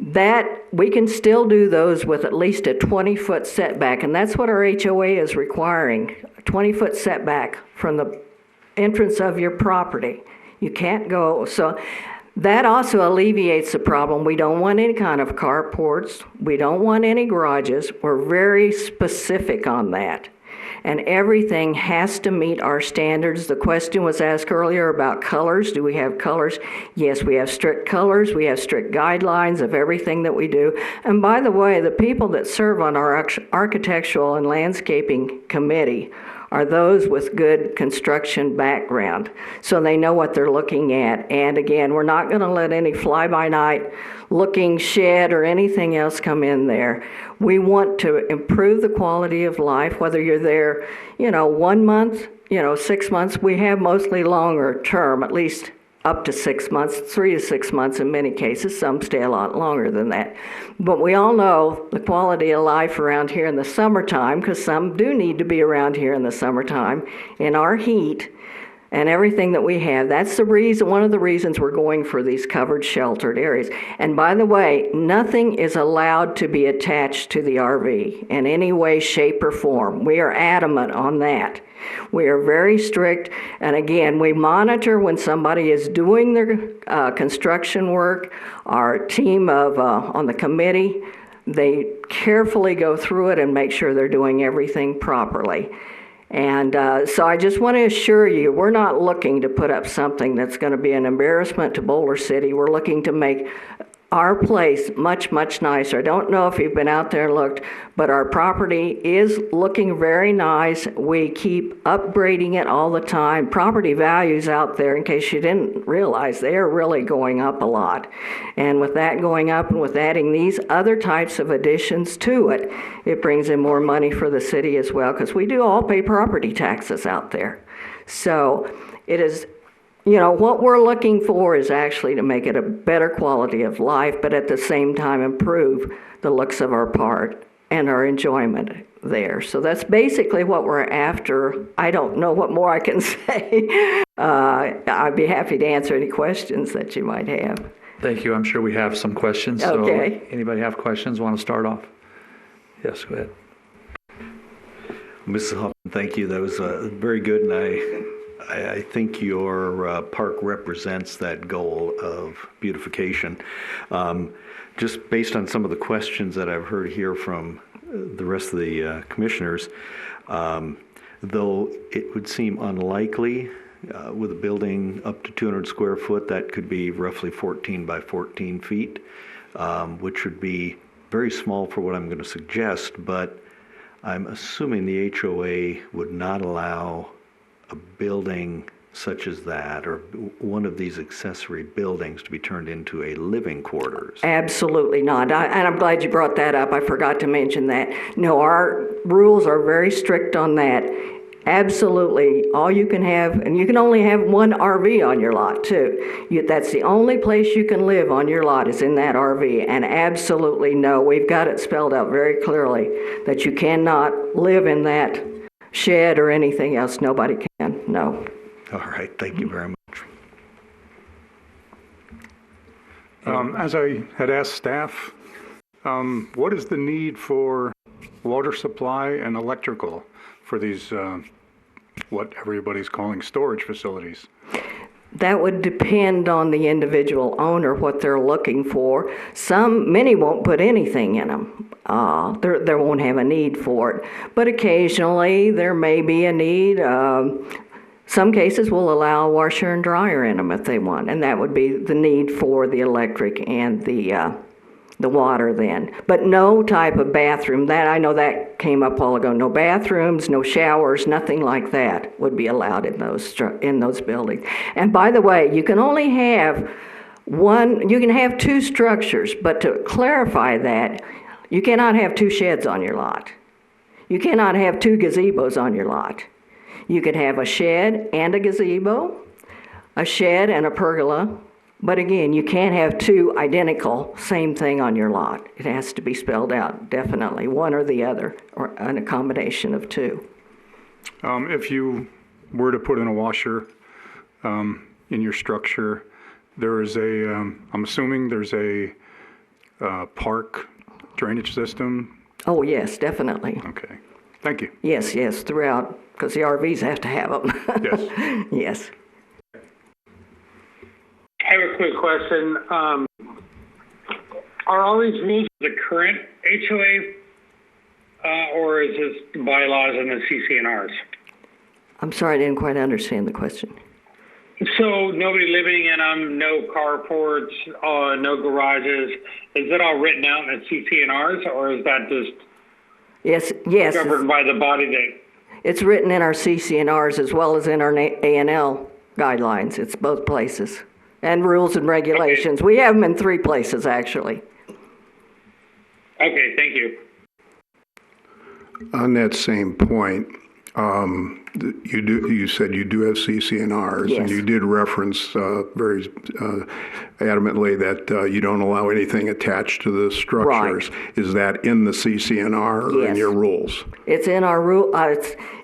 that we can still do those with at least a 20-foot setback, and that's what our HOA is requiring, a 20-foot setback from the entrance of your property. You can't go, so that also alleviates the problem. We don't want any kind of carports. We don't want any garages. We're very specific on that. And everything has to meet our standards. The question was asked earlier about colors. Do we have colors? Yes, we have strict colors. We have strict guidelines of everything that we do. And by the way, the people that serve on our architectural and landscaping committee are those with good construction background, so they know what they're looking at. And again, we're not going to let any fly-by-night looking shed or anything else come in there. We want to improve the quality of life, whether you're there, 1 month, 6 months. We have mostly longer term, at least up to 6 months, 3 to 6 months in many cases. Some stay a lot longer than that. But we all know the quality of life around here in the summertime, because some do need to be around here in the summertime, in our heat and everything that we have. That's the reason, one of the reasons we're going for these covered sheltered areas. And by the way, nothing is allowed to be attached to the RV in any way, shape, or form. We are adamant on that. We are very strict, and again, we monitor when somebody is doing their construction work. Our team on the committee, they carefully go through it and make sure they're doing everything properly. And so I just want to assure you, we're not looking to put up something that's going to be an embarrassment to Boulder City. We're looking to make our place much, much nicer. I don't know if you've been out there and looked, but our property is looking very nice. We keep upgrading it all the time. Property values out there, in case you didn't realize, they are really going up a lot. And with that going up and with adding these other types of additions to it, it brings in more money for the city as well, because we do all pay property taxes out there. So it is, what we're looking for is actually to make it a better quality of life, but at the same time improve the looks of our park and our enjoyment there. So that's basically what we're after. I don't know what more I can say. I'd be happy to answer any questions that you might have. Thank you. I'm sure we have some questions. Okay. So anybody have questions, want to start off? Yes, go ahead. Mrs. Hoffman, thank you. That was very good, and I think your park represents that goal of beautification. Just based on some of the questions that I've heard here from the rest of the commissioners, though it would seem unlikely with a building up to 200 square foot, that could be roughly 14 by 14 feet, which would be very small for what I'm going to suggest, but I'm assuming the HOA would not allow a building such as that, or one of these accessory buildings, to be turned into a living quarters. Absolutely not. And I'm glad you brought that up. I forgot to mention that. No, our rules are very strict on that. Absolutely. All you can have, and you can only have one RV on your lot too. That's the only place you can live on your lot, is in that RV. And absolutely no, we've got it spelled out very clearly that you cannot live in that shed or anything else. Nobody can, no. All right, thank you very much. As I had asked staff, what is the need for water supply and electrical for these, what everybody's calling storage facilities? That would depend on the individual owner, what they're looking for. Many won't put anything in them. They won't have a need for it. But occasionally there may be a need. Some cases will allow a washer and dryer in them if they want, and that would be the need for the electric and the water then. But no type of bathroom. That, I know that came up a while ago. No bathrooms, no showers, nothing like that would be allowed in those buildings. And by the way, you can only have you can have two structures, but to clarify that, you cannot have two sheds on your lot. You cannot have two gazebos on your lot. You could have a shed and a gazebo, a shed and a pergola, but again, you can't have two identical same thing on your lot. It has to be spelled out, definitely, one or the other, or an combination of two. If you were to put in a washer in your structure, there is I'm assuming there's a park drainage system? Oh, yes, definitely. Okay, thank you. Yes, throughout, because the RVs have to have them. Yes. Yes. I have a quick question. Are all these rules the current HOA, or is this bylaws and the CCNRs? I'm sorry, I didn't quite understand the question. So nobody living in them, no carports, no garages. Is that all written out in the CCNRs, or is that just Yes. governed by the body that? It's written in our CCNRs as well as in our A&L guidelines. It's both places. And rules and regulations. Okay. We have them in 3 places, actually. Okay, thank you. On that same point, you said you do have CCNRs, Yes. and you did reference very adamantly that you don't allow anything attached to the structures. Right. Is that in the CCNR or in Yes. your rules? It's in our rule.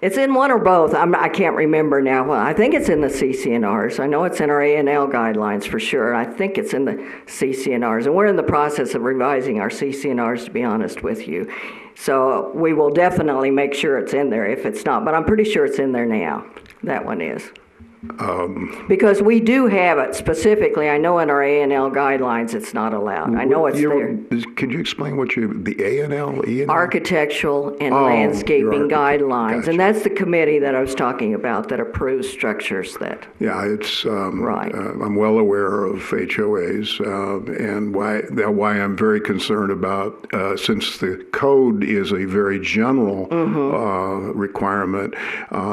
It's in one or both. I can't remember now. I think it's in the CCNRs. I know it's in our A&L guidelines for sure. I think it's in the CCNRs, and we're in the process of revising our CCNRs, to be honest with you. So we will definitely make sure it's in there if it's not, but I'm pretty sure it's in there now. That one is. Because we do have it specifically. I know in our A&L guidelines it's not allowed. I know it's there. Could you explain what the A&L, E&L? Architectural and Oh, landscaping your guidelines. gotcha. And that's the committee that I was talking about that approves structures that. Yeah, it's, Right. I'm well aware of HOAs, and why I'm very concerned about, since the code is a very general requirement,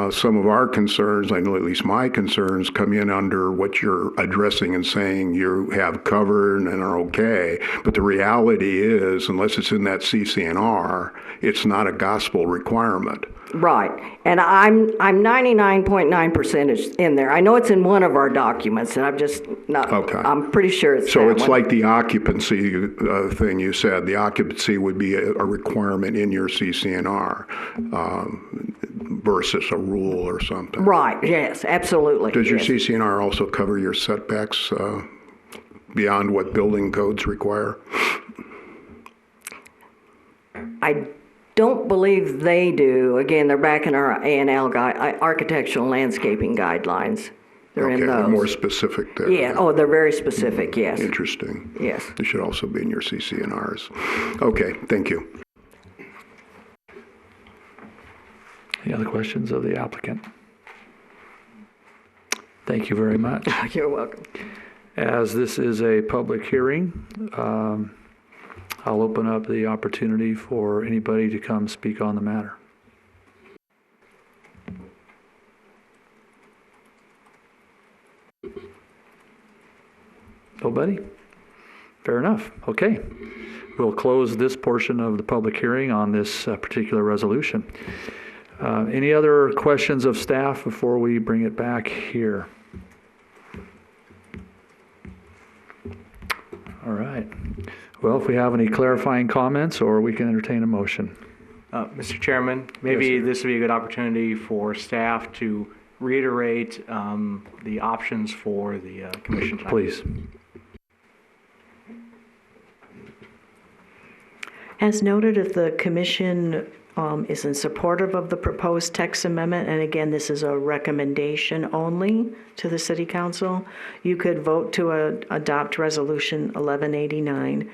some of our concerns, I know at least my concerns, come in under what you're addressing and saying you have covered and are okay. But the reality is, unless it's in that CCNR, it's not a gospel requirement. Right. And I'm 99.9% is in there. I know it's in one of our documents, and I'm just not, Okay. I'm pretty sure it's So that it's one. like the occupancy thing you said. The occupancy would be a requirement in your CCNR versus a rule or something. Right, yes, absolutely. Does your yes. CCNR also cover your setbacks beyond what building codes require? I don't believe they do. Again, they're back in our A&L architectural and landscaping guidelines. They're in Okay, those. they're more specific there. Yeah, oh, they're very specific, yes. Interesting. Yes. They should also be in your CCNRs. Okay, thank you. Any other questions of the applicant? Thank you very much. You're welcome. As this is a public hearing, I'll open up the opportunity for anybody to come speak on the matter. Nobody? Fair enough. Okay. We'll close this portion of the public hearing on this particular resolution. Any other questions of staff before we bring it back here? All right. Well, if we have any clarifying comments, or we can entertain a motion. Mr. Chairman, maybe Yes, sir. this would be a good opportunity for staff to reiterate the options for the commission tonight. Please. As noted, if the commission is in supportive of the proposed text amendment, and again, this is a recommendation only to the City Council, you could vote to adopt Resolution 1189.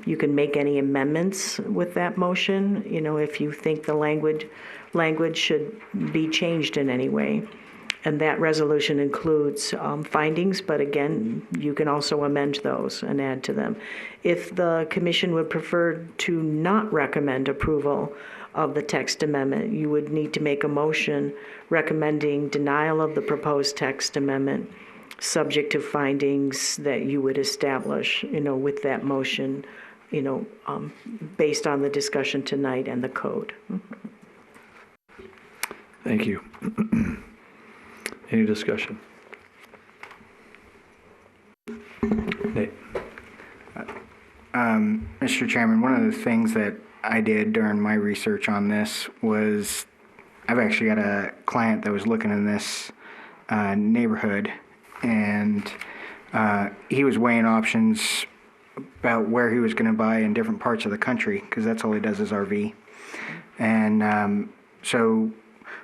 You can make any amendments with that motion, if you think the language should be changed in any way. And that resolution includes findings, but again, you can also amend those and add to them. If the commission would prefer to not recommend approval of the text amendment, you would need to make a motion recommending denial of the proposed text amendment, subject to findings that you would establish, with that motion, based on the discussion tonight and the code. Thank you. Any discussion? Nate? Mr. Chairman, one of the things that I did during my research on this was I've actually got a client that was looking in this neighborhood, and he was weighing options about where he was going to buy in different parts of the country, because that's all he does is RV. And so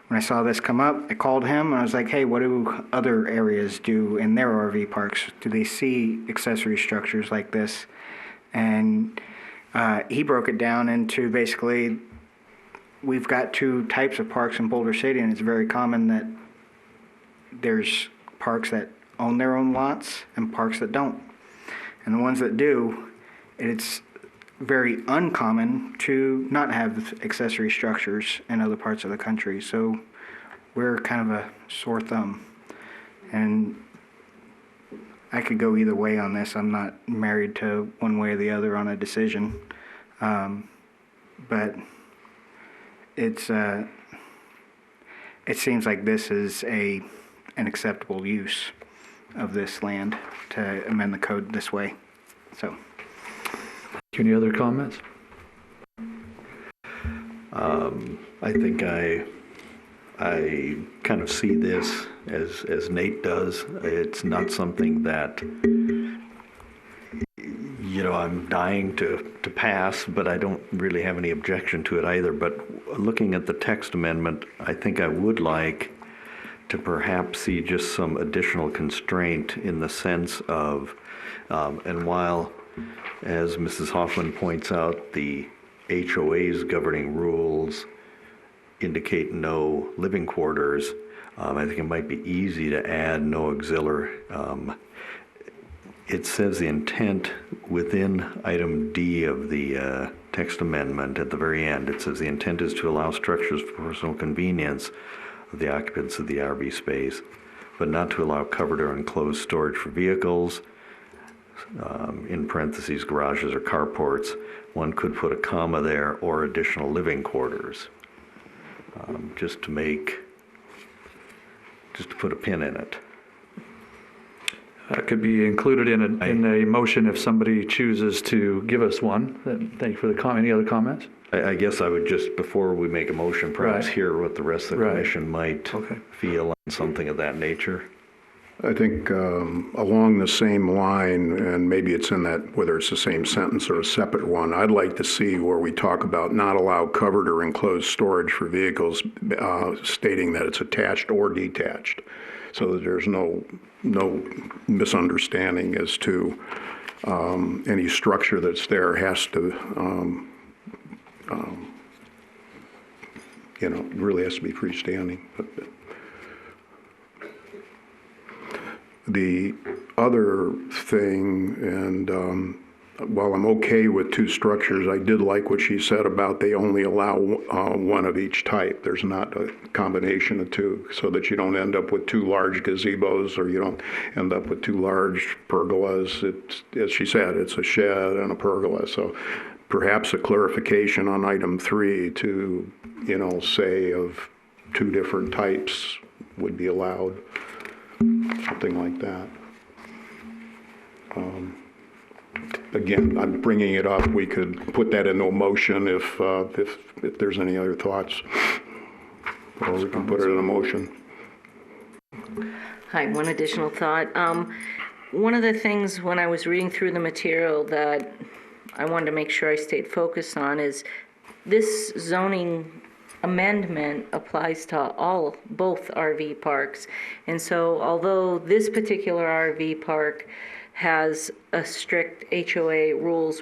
when I saw this come up, I called him and I was like, hey, what do other areas do in their RV parks? Do they see accessory structures like this? And he broke it down into basically, we've got two types of parks in Boulder City, and it's very common that there's parks that own their own lots and parks that don't. And the ones that do, it's very uncommon to not have accessory structures in other parts of the country. So we're kind of a sore thumb. And I could go either way on this. I'm not married to one way or the other on a decision. But it seems like this is an acceptable use of this land to amend the code this way. So. Any other comments? I think I kind of see this as Nate does. It's not something that, I'm dying to pass, but I don't really have any objection to it either. But looking at the text amendment, I think I would like to perhaps see just some additional constraint in the sense of, and while, as Mrs. Hoffman points out, the HOA's governing rules indicate no living quarters, I think it might be easy to add no auxiliary. It says the intent within item D of the text amendment at the very end. It says the intent is to allow structures for personal convenience of the occupants of the RV space, but not to allow covered or enclosed storage for vehicles, in parentheses, garages or carports. One could put a comma there, or additional living quarters, just to put a pin in it. That could be included in a motion if somebody chooses to give us one. Thank you for the comment. Any other comments? I guess I would just, before we make a motion, perhaps hear what the rest of the commission might feel on something of that nature. I think along the same line, and maybe it's in that, whether it's the same sentence or a separate one, I'd like to see where we talk about not allow covered or enclosed storage for vehicles, stating that it's attached or detached, so that there's no misunderstanding as to any structure that's there has to, really has to be freestanding. But the other thing, and while I'm okay with two structures, I did like what she said about they only allow one of each type. There's not a combination of two, so that you don't end up with two large gazebos, or you don't end up with two large pergolas. It's, as she said, it's a shed and a pergola. So perhaps a clarification on item 3 to, say of two different types would be allowed. Something like that. Again, I'm bringing it up. We could put that into a motion if there's any other thoughts, or we can put it in a motion. Hi, one additional thought. One of the things when I was reading through the material that I wanted to make sure I stayed focused on is this zoning amendment applies to both RV parks. And so although this particular RV park has a strict HOA rules,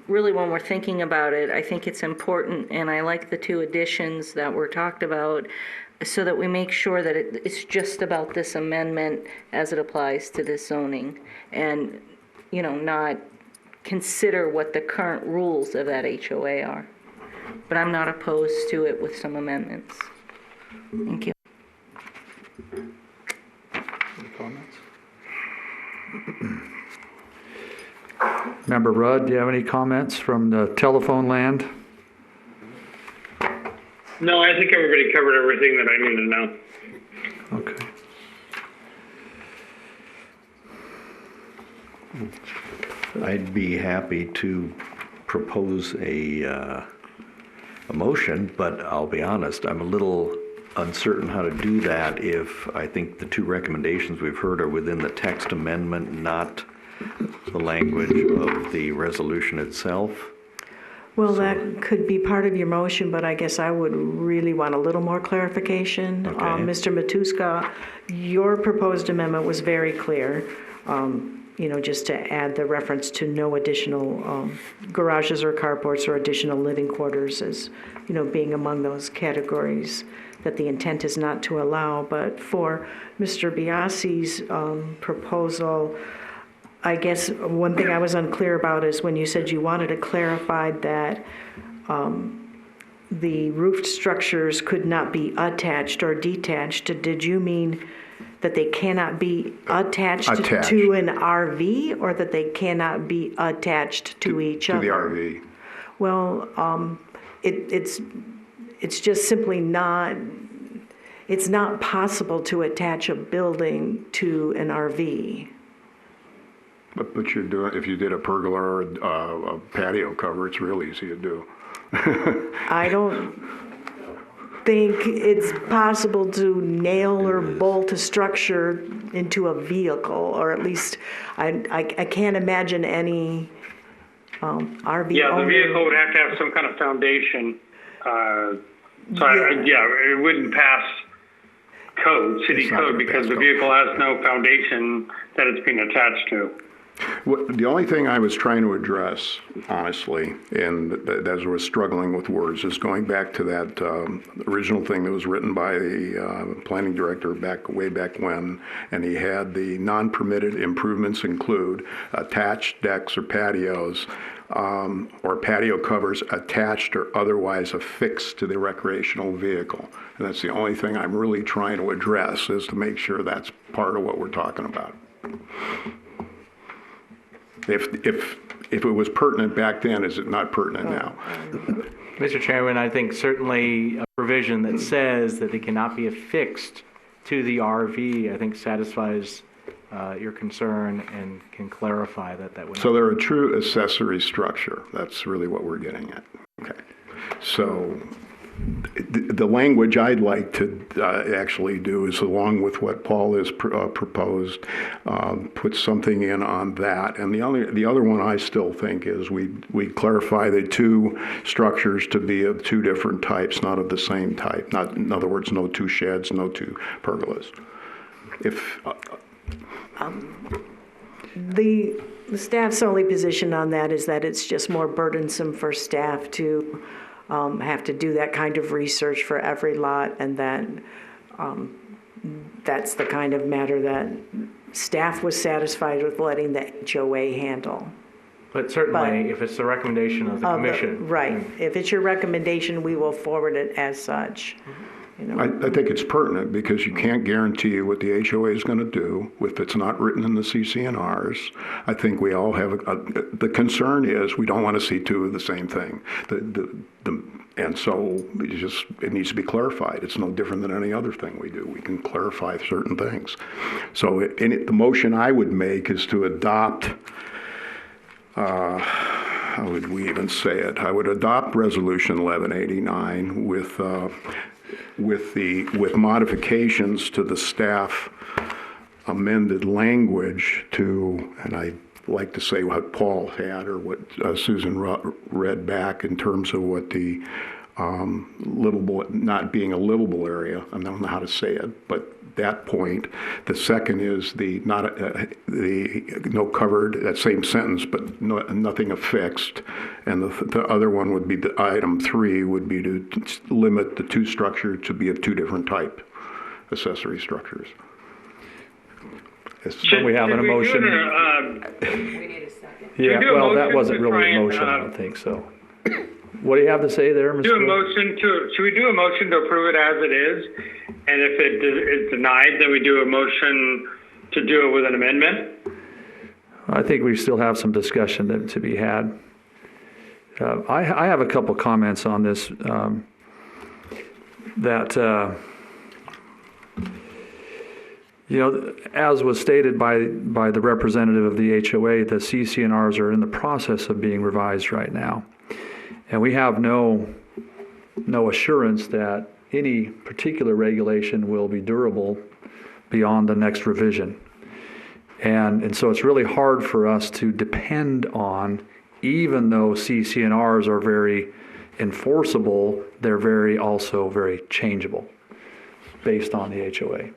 really when we're thinking about it, I think it's important, and I like the two additions that were talked about, so that we make sure that it's just about this amendment as it applies to this zoning, and not consider what the current rules of that HOA are. But I'm not opposed to it with some amendments. Thank you. Any comments? Member Rudd, do you have any comments from the telephone land? No, I think everybody covered everything that I needed to know. Okay. I'd be happy to propose a motion, but I'll be honest, I'm a little uncertain how to do that if I think the two recommendations we've heard are within the text amendment, not the language of the resolution itself. Well, that could be part of your motion, but I guess I would really want a little more clarification. Okay. Mr. Matuska, your proposed amendment was very clear, just to add the reference to no additional garages or carports or additional living quarters as, being among those categories that the intent is not to allow. But for Mr. Biasi's proposal, I guess one thing I was unclear about is when you said you wanted to clarify that the roofed structures could not be attached or detached. Did you mean that they cannot be attached to an RV, or that they cannot be attached to each other? To the RV. Well, it's just simply not. It's not possible to attach a building to an RV. But you're doing, if you did a pergola or a patio cover, it's real easy to do. I don't think it's possible to nail or bolt a structure into a vehicle, or at least I can't imagine any RV Yeah, the owner. vehicle would have to have some kind of foundation. It wouldn't pass city code, because the vehicle has no foundation that it's being attached to. The only thing I was trying to address, honestly, and as I was struggling with words, is going back to that original thing that was written by the planning director way back when, and he had the non-permitted improvements include attached decks or patios, or patio covers attached or otherwise affixed to the recreational vehicle. And that's the only thing I'm really trying to address, is to make sure that's part of what we're talking about. If it was pertinent back then, is it not pertinent now? Mr. Chairman, I think certainly a provision that says that they cannot be affixed to the RV, I think satisfies your concern and can clarify that would. So they're a true accessory structure. That's really what we're getting at. Okay. So the language I'd like to actually do is, along with what Paul has proposed, put something in on that. And the other one I still think is we clarify the two structures to be of two different types, not of the same type. Not, in other words, no two sheds, no two pergolas. If The staff's only position on that is that it's just more burdensome for staff to have to do that kind of research for every lot, and that that's the kind of matter that staff was satisfied with letting the HOA handle. But certainly, if it's the recommendation of the commission. Right. If it's your recommendation, we will forward it as such. I think it's pertinent, because you can't guarantee what the HOA is going to do if it's not written in the CC&Rs. I think we all have the concern is we don't want to see two of the same thing. And so it needs to be clarified. It's no different than any other thing we do. We can clarify certain things. So the motion I would make is to adopt, how would we even say it? I would adopt Resolution 1189 with modifications to the staff amended language to, and I like to say what Paul had, or what Susan read back in terms of what the livable, not being a livable area. I don't know how to say it, but that point. The second is the no covered, that same sentence, but nothing affixed. And the other one would be, the item 3 would be to limit the two structures to be of two different type accessory structures. So we have an emotion. We need a second. Yeah, well, that wasn't to really a try and, motion, I don't think so. What do you have to say there, Mr. Should we do a motion to approve it as it is? And if it is denied, then we do a motion to do it with an amendment? I think we still have some discussion to be had. I have a couple comments on this. that as was stated by the representative of the HOA, the CCNRs are in the process of being revised right now. And we have no assurance that any particular regulation will be durable beyond the next revision. And so it's really hard for us to depend on, even though CCNRs are very enforceable, they're also very changeable based on the HOA.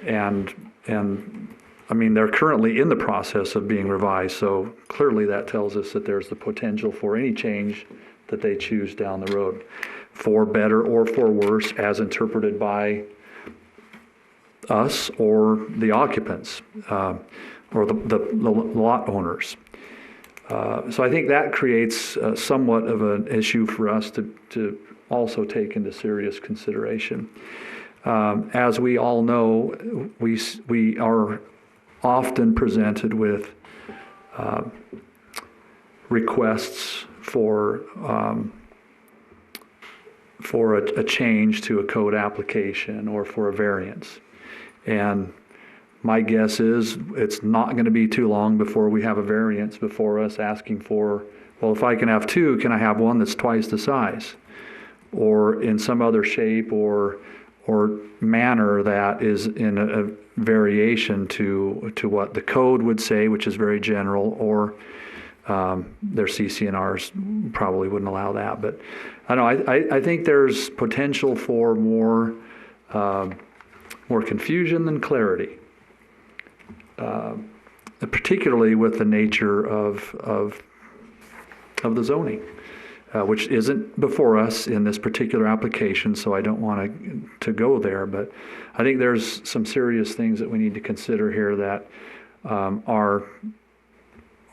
And I mean, they're currently in the process of being revised, so clearly that tells us that there's the potential for any change that they choose down the road, for better or for worse, as interpreted by us or the occupants, or the lot owners. So I think that creates somewhat of an issue for us to also take into serious consideration. As we all know, we are often presented with requests for a change to a code application or for a variance. And my guess is it's not going to be too long before we have a variance before us asking for, well, if I can have two, can I have one that's twice the size? Or in some other shape or manner that is in a variation to what the code would say, which is very general, or their CCNRs probably wouldn't allow that. But I don't know, I think there's potential for more confusion than clarity, particularly with the nature of the zoning. Which isn't before us in this particular application, so I don't want to go there. But I think there's some serious things that we need to consider here that are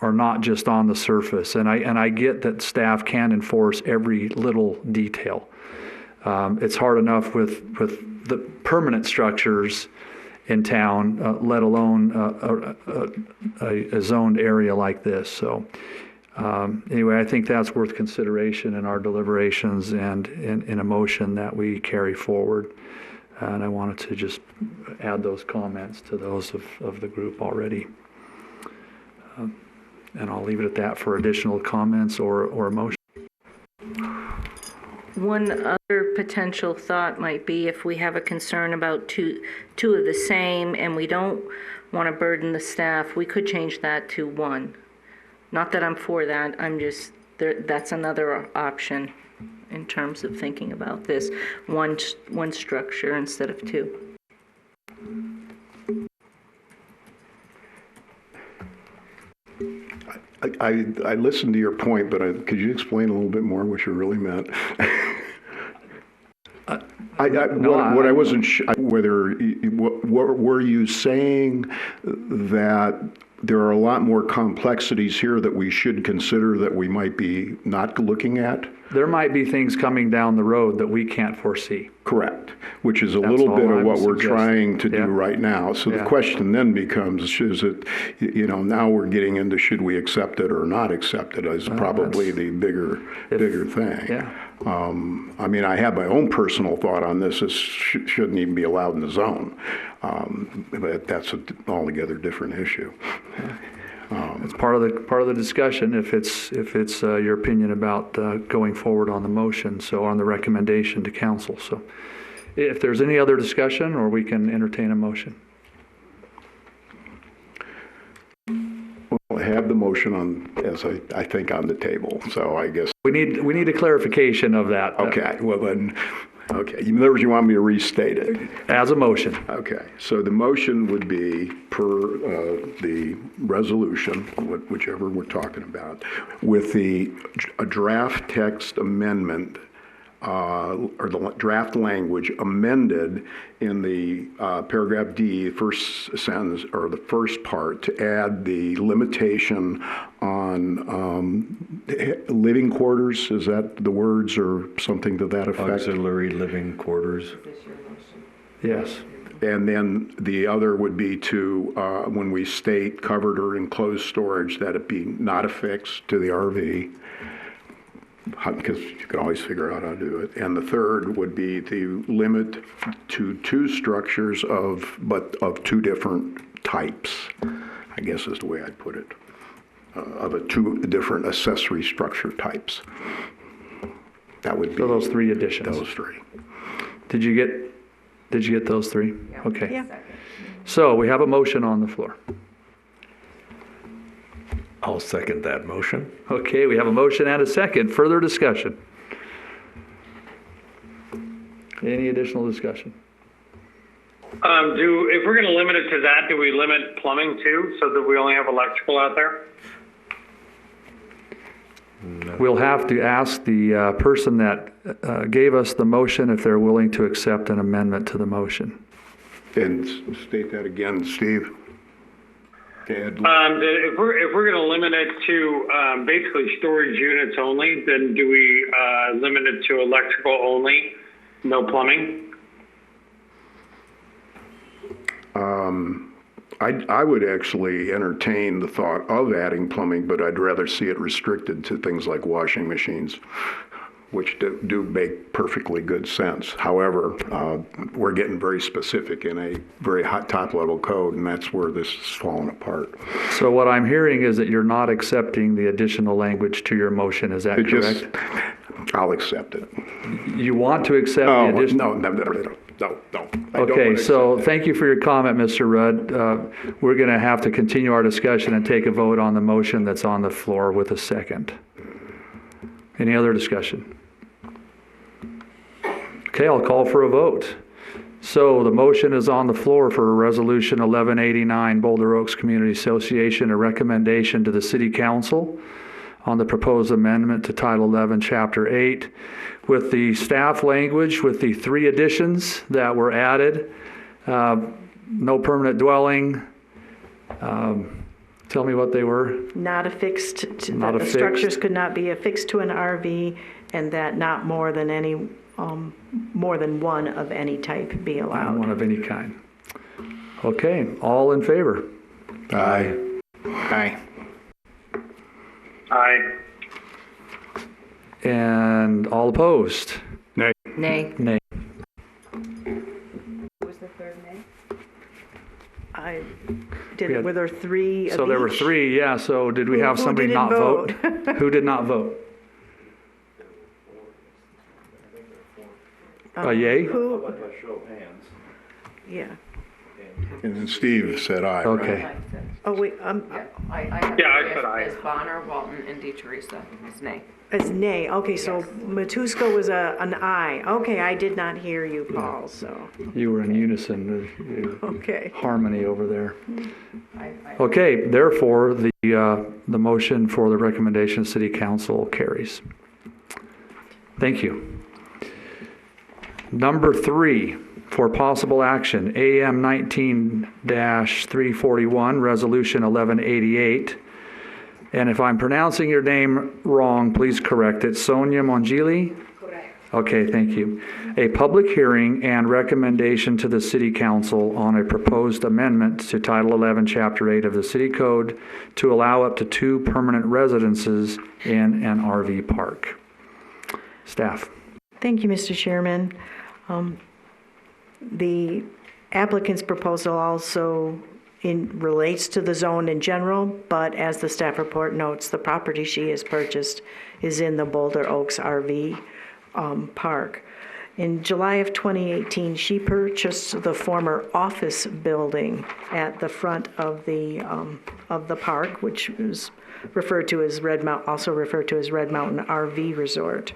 not just on the surface. And I get that staff can enforce every little detail. It's hard enough with the permanent structures in town, let alone a zoned area like this. So. Anyway, I think that's worth consideration in our deliberations and in a motion that we carry forward. And I wanted to just add those comments to those of the group already. And I'll leave it at that for additional comments or a motion. One other potential thought might be if we have a concern about two of the same and we don't want to burden the staff, we could change that to one. Not that I'm for that, I'm just, that's another option in terms of thinking about this. One structure instead of two. I listened to your point, but could you explain a little bit more what you really meant? What I wasn't sure, what were you saying that there are a lot more complexities here that we should consider that we might be not looking at? There might be things coming down the road that we can't foresee. Correct, which is a little bit of what we're trying to do right now. So the question then becomes, is it, now we're getting into should we accept it or not accept it is probably the bigger thing. Yeah. I mean, I have my own personal thought on this. This shouldn't even be allowed in the zone. But that's an altogether different issue. It's part of the discussion if it's your opinion about going forward on the motion, so on the recommendation to council. So if there's any other discussion, or we can entertain a motion. Well, I have the motion on, as I think, on the table. So I guess we need a clarification of that. Okay. Well then. Okay, in other words, you want me to restate it? As a motion. Okay, so the motion would be per the resolution, whichever we're talking about, with a draft text amendment or the draft language amended in the paragraph D, first sentence, or the first part, to add the limitation on living quarters. Is that the words or something to that effect? Auxiliary living quarters. Yes. And then the other would be to, when we state covered or enclosed storage, that it be not affixed to the RV. because you can always figure out how to do it. And the third would be the limit to 2 structures of 2 different types, I guess is the way I'd put it, of 2 different accessory structure types. That would be. So those 3 additions. Those 3. Did you get those 3? Okay. Yeah. So we have a motion on the floor. I'll second that motion. Okay, we have a motion and a second. Further discussion? Any additional discussion? If we're going to limit it to that, do we limit plumbing too, so that we only have electrical out there? We'll have to ask the person that gave us the motion if they're willing to accept an amendment to the motion. And state that again, Steve. If we're going to limit it to basically storage units only, then do we limit it to electrical only, no plumbing? I would actually entertain the thought of adding plumbing, but I'd rather see it restricted to things like washing machines, which do make perfectly good sense. However, we're getting very specific in a very hot top-level code, and that's where this is falling apart. So what I'm hearing is that you're not accepting the additional language to your motion. Is that correct? I'll accept it. You want to accept the additional? No. Okay, so thank you for your comment, Mr. Rudd. We're going to have to continue our discussion and take a vote on the motion that's on the floor with a second. Any other discussion? Okay, I'll call for a vote. So the motion is on the floor for Resolution 1189, Boulder Oaks Community Association, a recommendation to the City Council on the proposed amendment to Title 11, Chapter 8, with the staff language, with the 3 additions that were added. No permanent dwelling. Tell me what they were. Not affixed, Not that the affixed. structures could not be affixed to an RV, and that not more than one of any type be allowed. One of any kind. Okay, all in favor? Aye. Aye. Aye. And all opposed? Nay. Nay. Nay. I We did. had- Were there 3 of So there were each? 3, yeah, so did we have Who somebody didn't not vote? Who did not vote? A yay? Who? Yeah. And then Steve said aye, right? Okay. Oh, wait, Yeah, I said aye. As Bonner, Walton, and DeTeresa is nay. it's nay. Okay, so Matusko was an aye. Okay, I did not hear you, Paul, so, You were in unison, okay. harmony over there. Okay, therefore, the motion for the recommendation of City Council carries. Thank you. Number 3, for possible action, AM 19-341, Resolution 1188. And if I'm pronouncing your name wrong, please correct it. Sonia Mongili? Correct. Okay, thank you. A public hearing and recommendation to the City Council on a proposed amendment to Title 11, Chapter 8 of the City Code to allow up to 2 permanent residences in an RV park. Staff. Thank you, Mr. Chairman. The applicant's proposal also relates to the zone in general, but as the staff report notes, the property she has purchased is in the Boulder Oaks RV park. In July of 2018, she purchased the former office building at the front of the park, which is referred to as also referred to as Red Mountain RV Resort.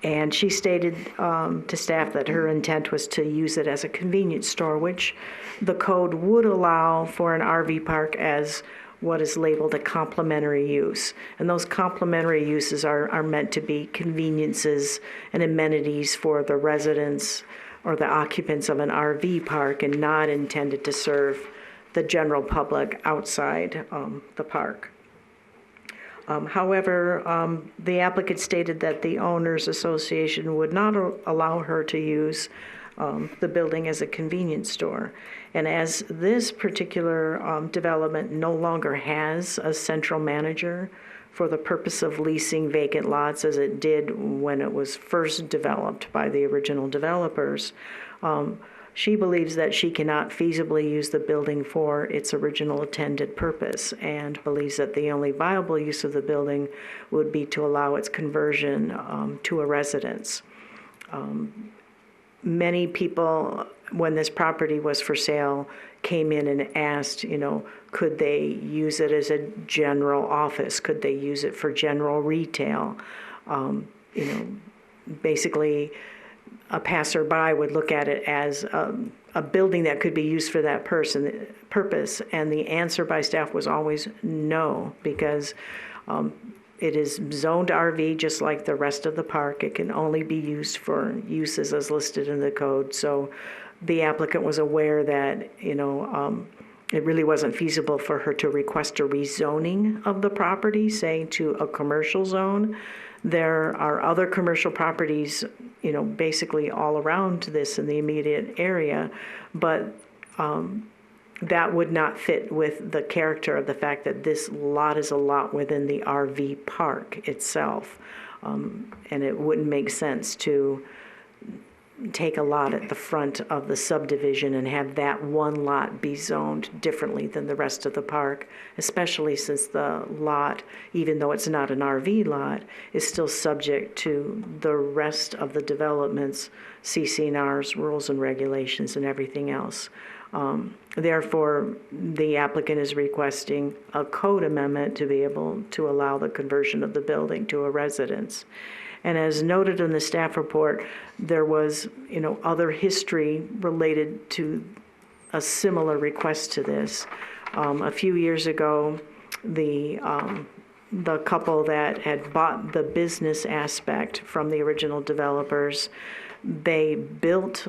And she stated to staff that her intent was to use it as a convenience store, which the code would allow for an RV park as what is labeled a complementary use. And those complementary uses are meant to be conveniences and amenities for the residents or the occupants of an RV park, and not intended to serve the general public outside the park. However, the applicant stated that the Owners Association would not allow her to use the building as a convenience store. And as this particular development no longer has a central manager for the purpose of leasing vacant lots as it did when it was first developed by the original developers. She believes that she cannot feasibly use the building for its original intended purpose and believes that the only viable use of the building would be to allow its conversion to a residence. Many people, when this property was for sale, came in and asked, could they use it as a general office? Could they use it for general retail? Basically, a passerby would look at it as a building that could be used for that purpose, and the answer by staff was always no, because it is zoned RV just like the rest of the park. It can only be used for uses as listed in the code. So the applicant was aware that, it really wasn't feasible for her to request a rezoning of the property, say to a commercial zone. There are other commercial properties, basically all around this in the immediate area, but that would not fit with the character of the fact that this lot is a lot within the RV park itself. And it wouldn't make sense to take a lot at the front of the subdivision and have that one lot be zoned differently than the rest of the park, especially since the lot, even though it's not an RV lot, is still subject to the rest of the development's CC&R's rules and regulations and everything else. Therefore, the applicant is requesting a code amendment to be able to allow the conversion of the building to a residence. And as noted in the staff report, there was, other history related to a similar request to this. A few years ago, the couple that had bought the business aspect from the original developers, they built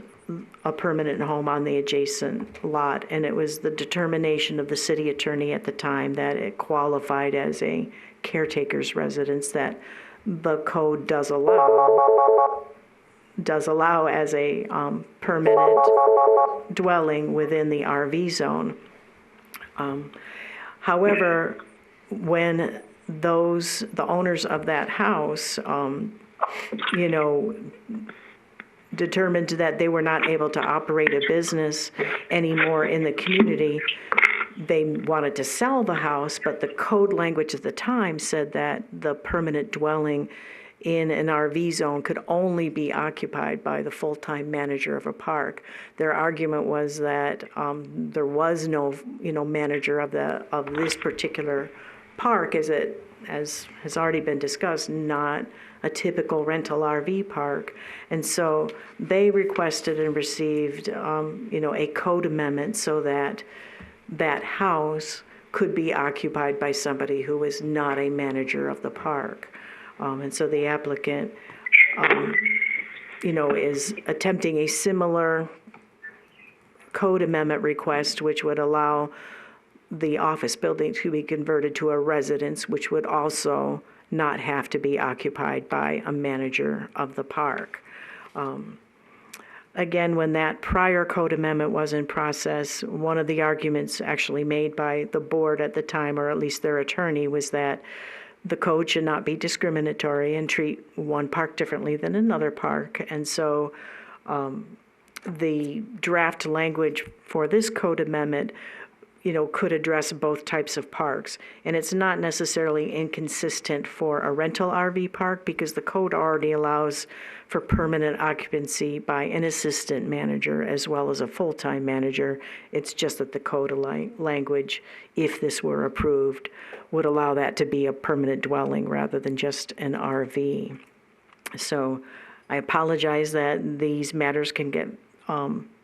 a permanent home on the adjacent lot, and it was the determination of the city attorney at the time that it qualified as a caretaker's residence that the code does allow as a permanent dwelling within the RV zone. However, when the owners of that house, determined that they were not able to operate a business anymore in the community, they wanted to sell the house, but the code language at the time said that the permanent dwelling in an RV zone could only be occupied by the full-time manager of a park. Their argument was that there was no, manager of this particular park, as has already been discussed, not a typical rental RV park. And so they requested and received, a code amendment so that that house could be occupied by somebody who is not a manager of the park. And so the applicant, is attempting a similar code amendment request, which would allow the office building to be converted to a residence, which would also not have to be occupied by a manager of the park. Again, when that prior code amendment was in process, one of the arguments actually made by the board at the time, or at least their attorney, was that the code should not be discriminatory and treat one park differently than another park. And so the draft language for this code amendment could address both types of parks. And it's not necessarily inconsistent for a rental RV park because the code already allows for permanent occupancy by an assistant manager as well as a full-time manager. It's just that the code language, if this were approved, would allow that to be a permanent dwelling rather than just an RV. So I apologize that these matters can get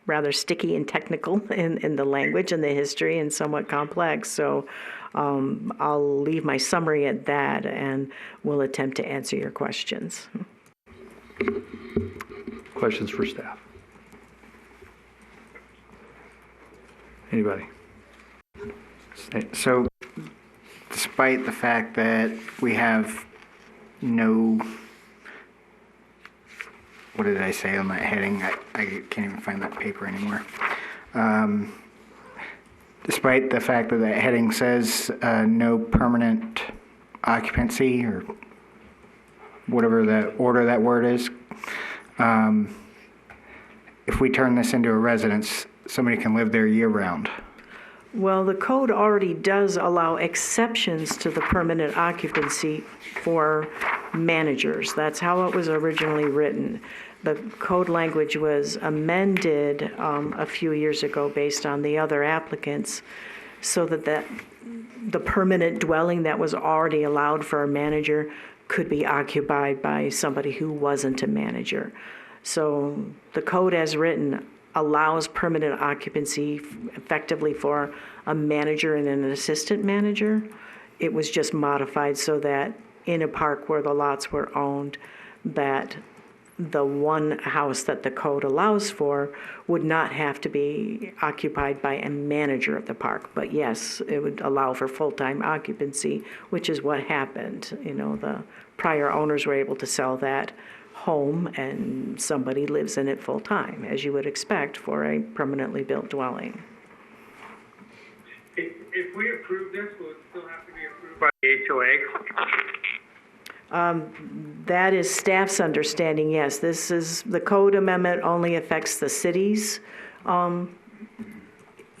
rather sticky and technical in the language and the history and somewhat complex. So I'll leave my summary at that and will attempt to answer your questions. Questions for staff? Anybody? So, despite the fact that we have no, what did I say on that heading? I can't even find that paper anymore. Despite the fact that that heading says no permanent occupancy or whatever that order that word is. If we turn this into a residence, somebody can live there year round. Well, the code already does allow exceptions to the permanent occupancy for managers. That's how it was originally written. The code language was amended a few years ago based on the other applicants so that the permanent dwelling that was already allowed for a manager could be occupied by somebody who wasn't a manager. So the code as written allows permanent occupancy effectively for a manager and an assistant manager. It was just modified so that in a park where the lots were owned, that the one house that the code allows for would not have to be occupied by a manager of the park. But yes, it would allow for full-time occupancy, which is what happened. You know, the prior owners were able to sell that home and somebody lives in it full-time, as you would expect for a permanently built dwelling. If we approve this, will it still have to be approved by the HOA? That is staff's understanding, yes. This is, the code amendment only affects the cities,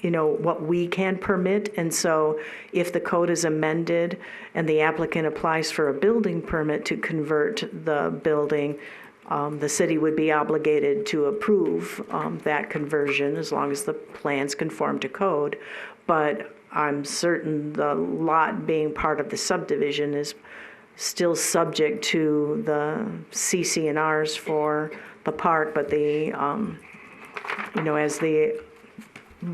what we can permit. And so if the code is amended and the applicant applies for a building permit to convert the building, the city would be obligated to approve that conversion as long as the plans conform to code. But I'm certain the lot being part of the subdivision is still subject to the CC&Rs for the park, but as the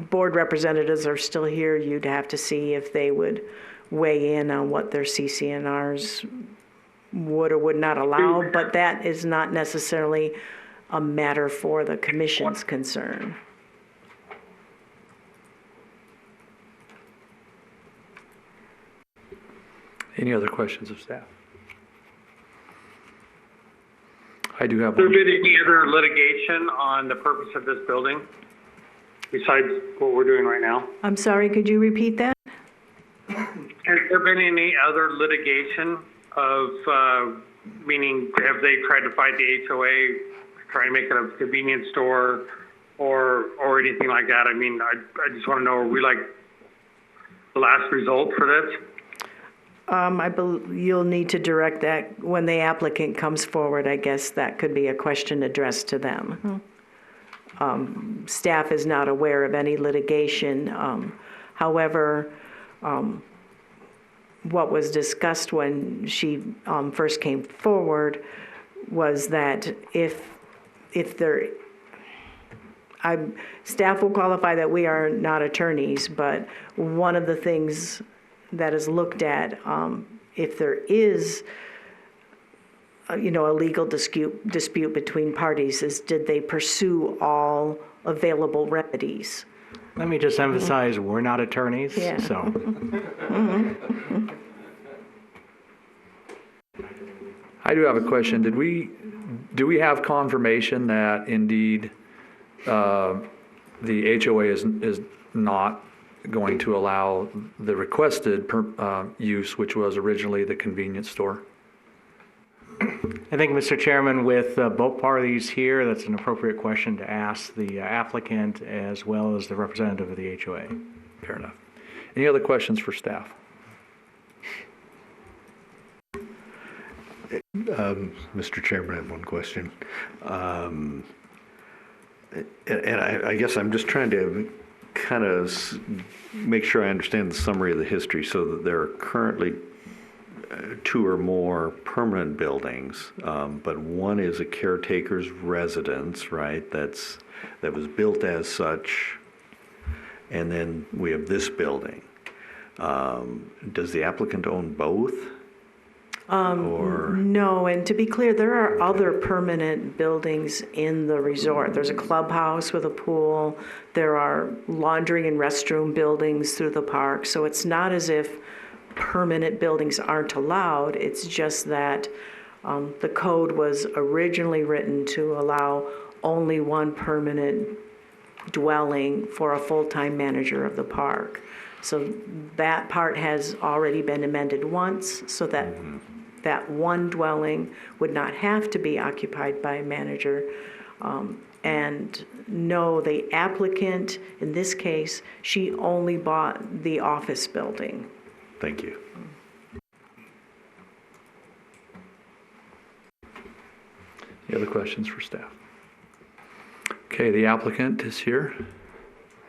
board representatives are still here, you'd have to see if they would weigh in on what their CC&Rs would or would not allow, but that is not necessarily a matter for the commission's concern. Any other questions of staff? I do have Has there one. been any other litigation on the purpose of this building besides what we're doing right now? I'm sorry, could you repeat that? Has there been any other litigation of, meaning have they tried to fight the HOA, try to make it a convenience store or anything like that? I mean, I just want to know, are we like the last result for this? I believe you'll need to direct that when the applicant comes forward. I guess that could be a question addressed to them. Staff is not aware of any litigation. However, what was discussed when she first came forward was that staff will qualify that we are not attorneys, but one of the things that is looked at, if there is, a legal dispute between parties, is did they pursue all available remedies? Let me just emphasize, we're not attorneys, Yeah. so. I do have a question. Do we have confirmation that indeed the HOA is not going to allow the requested use, which was originally the convenience store? I think, Mr. Chairman, with both parties here, that's an appropriate question to ask the applicant as well as the representative of the HOA. Fair enough. Any other questions for staff? Mr. Chairman, I have one question. And I guess I'm just trying to kind of make sure I understand the summary of the history, so that there are currently two or more permanent buildings, but one is a caretaker's residence, right? That was built as such, and then we have this building. Does the applicant own both? No, and to be clear, there are other permanent buildings in the resort. There's a clubhouse with a pool. There are laundry and restroom buildings through the park. So it's not as if permanent buildings aren't allowed. It's just that the code was originally written to allow only one permanent dwelling for a full-time manager of the park. So that part has already been amended once, so that that one dwelling would not have to be occupied by a manager. And no, the applicant, in this case, she only bought the office building. Thank you. Any other questions for staff? Okay, the applicant is here.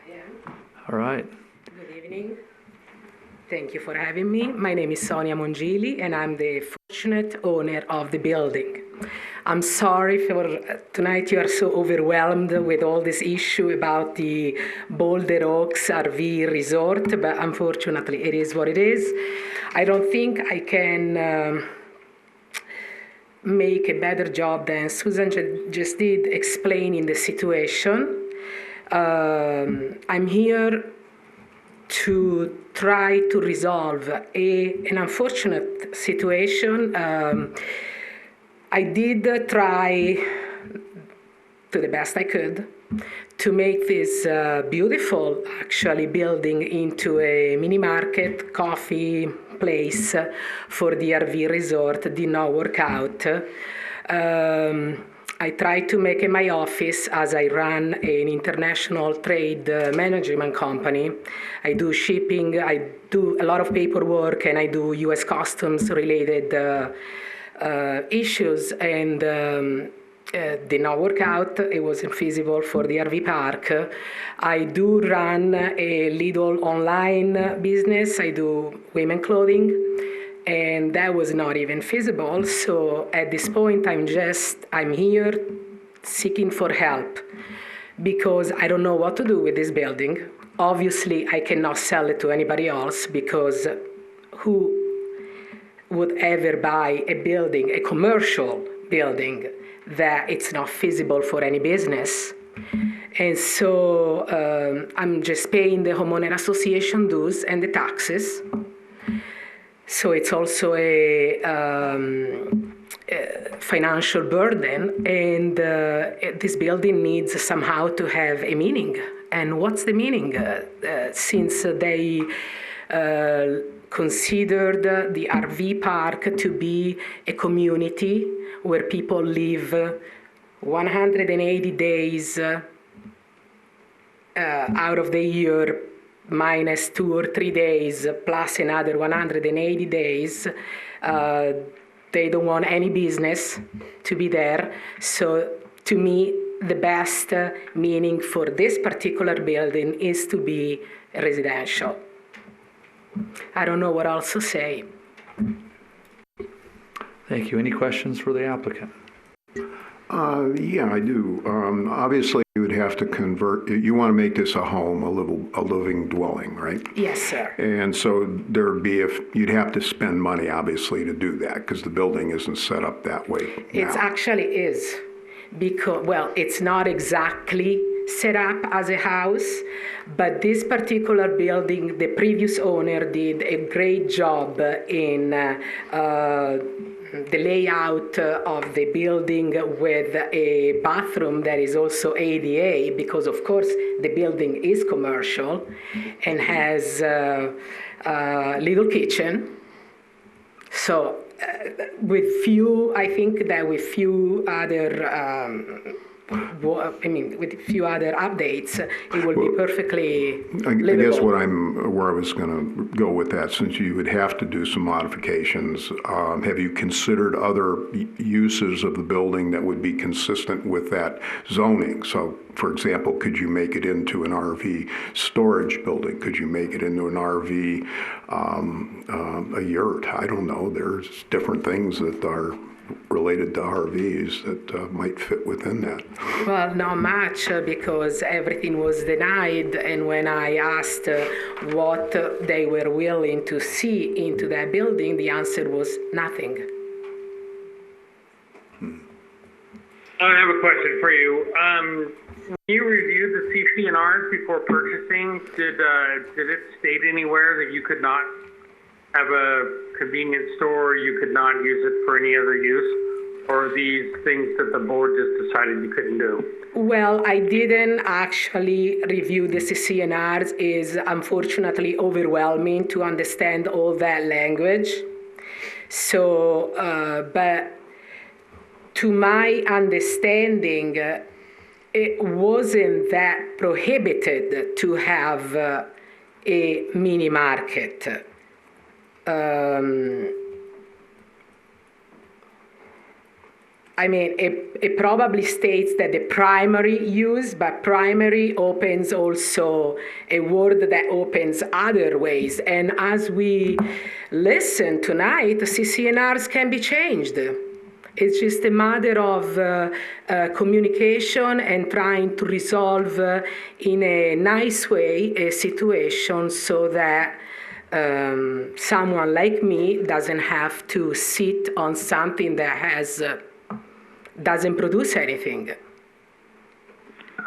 Yeah. All right. Good evening. Thank you for having me. My name is Sonia Mongili, and I'm the fortunate owner of the building. I'm sorry for tonight you are so overwhelmed with all this issue about the Boulder Oaks RV resort, but unfortunately it is what it is. I don't think I can make a better job than Susan just did explaining the situation. I'm here to try to resolve an unfortunate situation. I did try to the best I could to make this beautiful, actually, building into a mini market, coffee place for the RV resort. Did not work out. I tried to make it my office as I run an international trade management company. I do shipping, I do a lot of paperwork, and I do U.S. customs related issues, and did not work out. It wasn't feasible for the RV park. I do run a little online business. I do women clothing, and that was not even feasible. So at this point, I'm here seeking for help because I don't know what to do with this building. Obviously, I cannot sell it to anybody else because who would ever buy a building, a commercial building, that it's not feasible for any business. And so I'm just paying the homeowner association dues and the taxes. So it's also a financial burden, and this building needs somehow to have a meaning. And what's the meaning? Since they considered the RV park to be a community where people live 180 days out of the year, minus 2 or 3 days, plus another 180 days. They don't want any business to be there. So to me, the best meaning for this particular building is to be residential. I don't know what else to say. Thank you. Any questions for the applicant? Yeah, I do. Obviously, you would have to convert, you want to make this a home, a living dwelling, right? Yes, sir. And so you'd have to spend money, obviously, to do that because the building isn't set up that way now. It actually is. Because, well, it's not exactly set up as a house, but this particular building, the previous owner did a great job in the layout of the building with a bathroom that is also ADA, because of course the building is commercial and has a little kitchen. So with few other updates, it will be perfectly livable. I guess where I was going to go with that, since you would have to do some modifications, have you considered other uses of the building that would be consistent with that zoning? So, for example, could you make it into an RV storage building? Could you make it into an RV, a yurt? I don't know. There's different things that are related to RVs that might fit within that. Well, not much, because everything was denied, and when I asked what they were willing to see into that building, the answer was nothing. I have a question for you. When you reviewed the CC&Rs before purchasing, did it state anywhere that you could not have a convenience store, you could not use it for any other use? Or are these things that the board just decided you couldn't do? Well, I didn't actually review the CCNRs. Is unfortunately overwhelming to understand all that language. So, but to my understanding, it wasn't that prohibited to have a mini market. I mean, it probably states that the primary use, but primary opens also a word that opens other ways. And as we listen tonight, CCNRs can be changed. It's just a matter of communication and trying to resolve in a nice way a situation so that someone like me doesn't have to sit on something that has doesn't produce anything.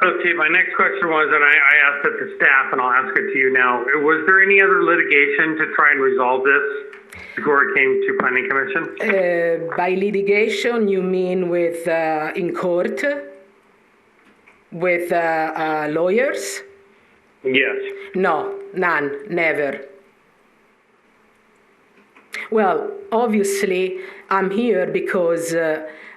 Okay, my next question was, and I asked it to staff, and I'll ask it to you now. Was there any other litigation to try and resolve this before it came to Planning Commission? By litigation, you mean with in court with lawyers? Yes. No, none, never. Well, obviously, I'm here because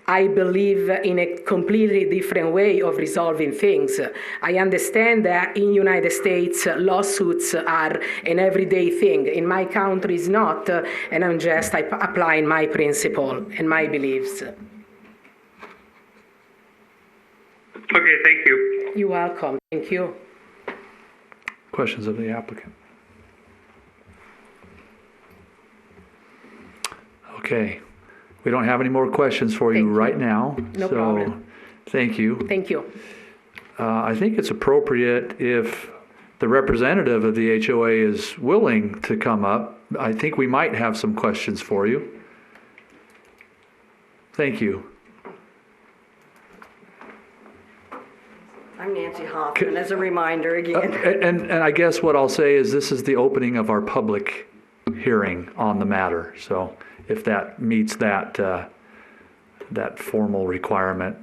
I believe in a completely different way of resolving things. I understand that in the United States, lawsuits are an everyday thing. In my country, it's not, and I'm just applying my principle and my beliefs. Okay, thank you. You're welcome. Thank you. Questions of the applicant? Okay. We don't have any more questions for you right now. No problem. Thank you. Thank you. I think it's appropriate if the representative of the HOA is willing to come up. I think we might have some questions for you. Thank you. I'm Nancy Hoffman, as a reminder again. And I guess what I'll say is this is the opening of our public hearing on the matter. So if that meets that that formal requirement,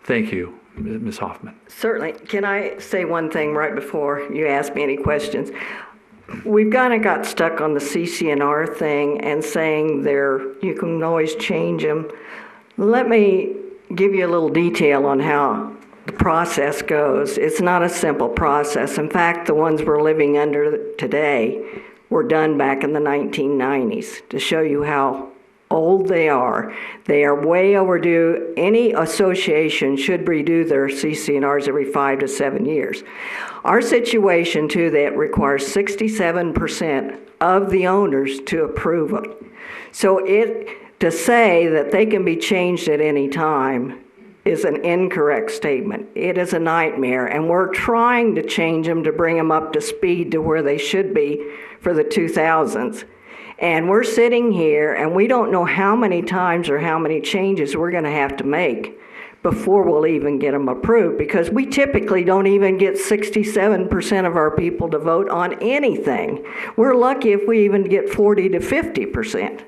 thank you, Ms. Hoffman. Certainly. Can I say one thing right before you ask me any questions? We've kind of got stuck on the CCNR thing and saying you can always change them. Let me give you a little detail on how the process goes. It's not a simple process. In fact, the ones we're living under today were done back in the 1990s to show you how old they are. They are way overdue. Any association should redo their CCNRs every 5 to 7 years. Our situation, too, that requires 67% of the owners to approve it. So to say that they can be changed at any time is an incorrect statement. It is a nightmare, and we're trying to change them to bring them up to speed to where they should be for the 2000s. And we're sitting here, and we don't know how many times or how many changes we're going to have to make before we'll even get them approved, because we typically don't even get 67% of our people to vote on anything. We're lucky if we even get 40 to 50%.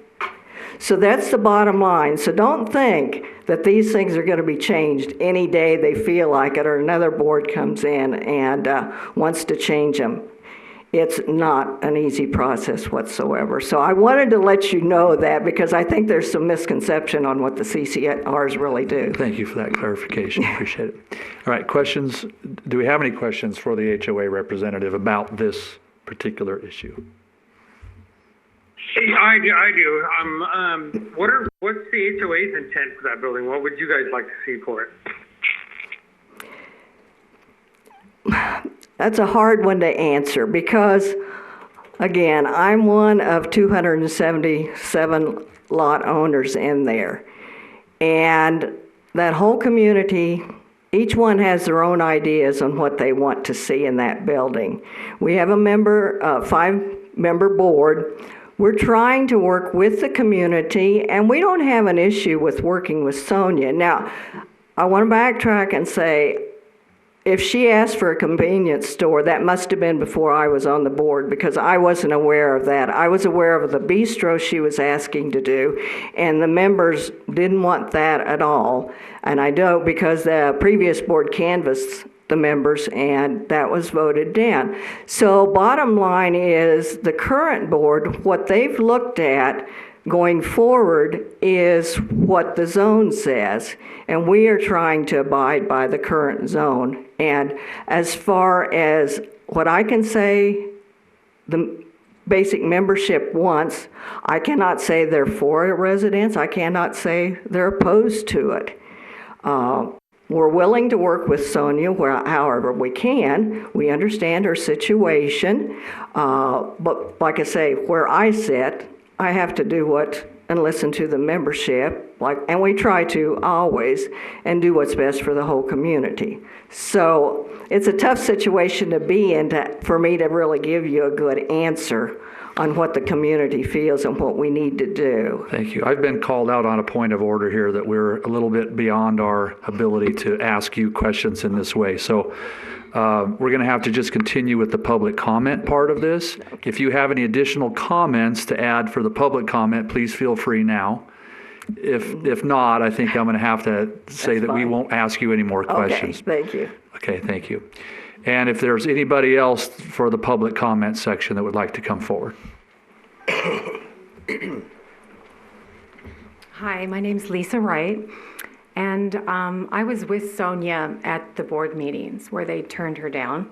So that's the bottom line. So don't think that these things are going to be changed any day they feel like it or another board comes in and wants to change them. It's not an easy process whatsoever. So I wanted to let you know that because I think there's some misconception on what the CCRs really do. Thank you for that clarification. Appreciate it. All right, questions? Do we have any questions for the HOA representative about this particular issue? I do. What's the HOA's intent for that building? What would you guys like to see for it? That's a hard one to answer because, again, I'm one of 277 lot owners in there. And that whole community, each one has their own ideas on what they want to see in that building. We have a 5-member board. We're trying to work with the community, and we don't have an issue with working with Sonia. Now, I want to backtrack and say, if she asked for a convenience store, that must have been before I was on the board, because I wasn't aware of that. I was aware of the bistro she was asking to do, and the members didn't want that at all. And I know because the previous board canvassed the members, and that was voted down. So bottom line is, the current board, what they've looked at going forward is what the zone says, and we are trying to abide by the current zone. And as far as what I can say, the basic membership wants, I cannot say they're for residents, I cannot say they're opposed to it. We're willing to work with Sonia however we can. We understand her situation, but like I say, where I sit, I have to do what and listen to the membership, and we try to always, and do what's best for the whole community. So it's a tough situation to be in for me to really give you a good answer on what the community feels and what we need to do. Thank you. I've been called out on a point of order here that we're a little bit beyond our ability to ask you questions in this way. So we're going to have to just continue with the public comment part of this. If you have any additional comments to add for the public comment, please feel free now. If not, I think I'm going to have to say that we won't ask you any more questions. Okay, thank you. Okay, thank you. And if there's anybody else for the public comment section that would like to come forward. Hi, my name's Lisa Wright, and I was with Sonia at the board meetings where they turned her down,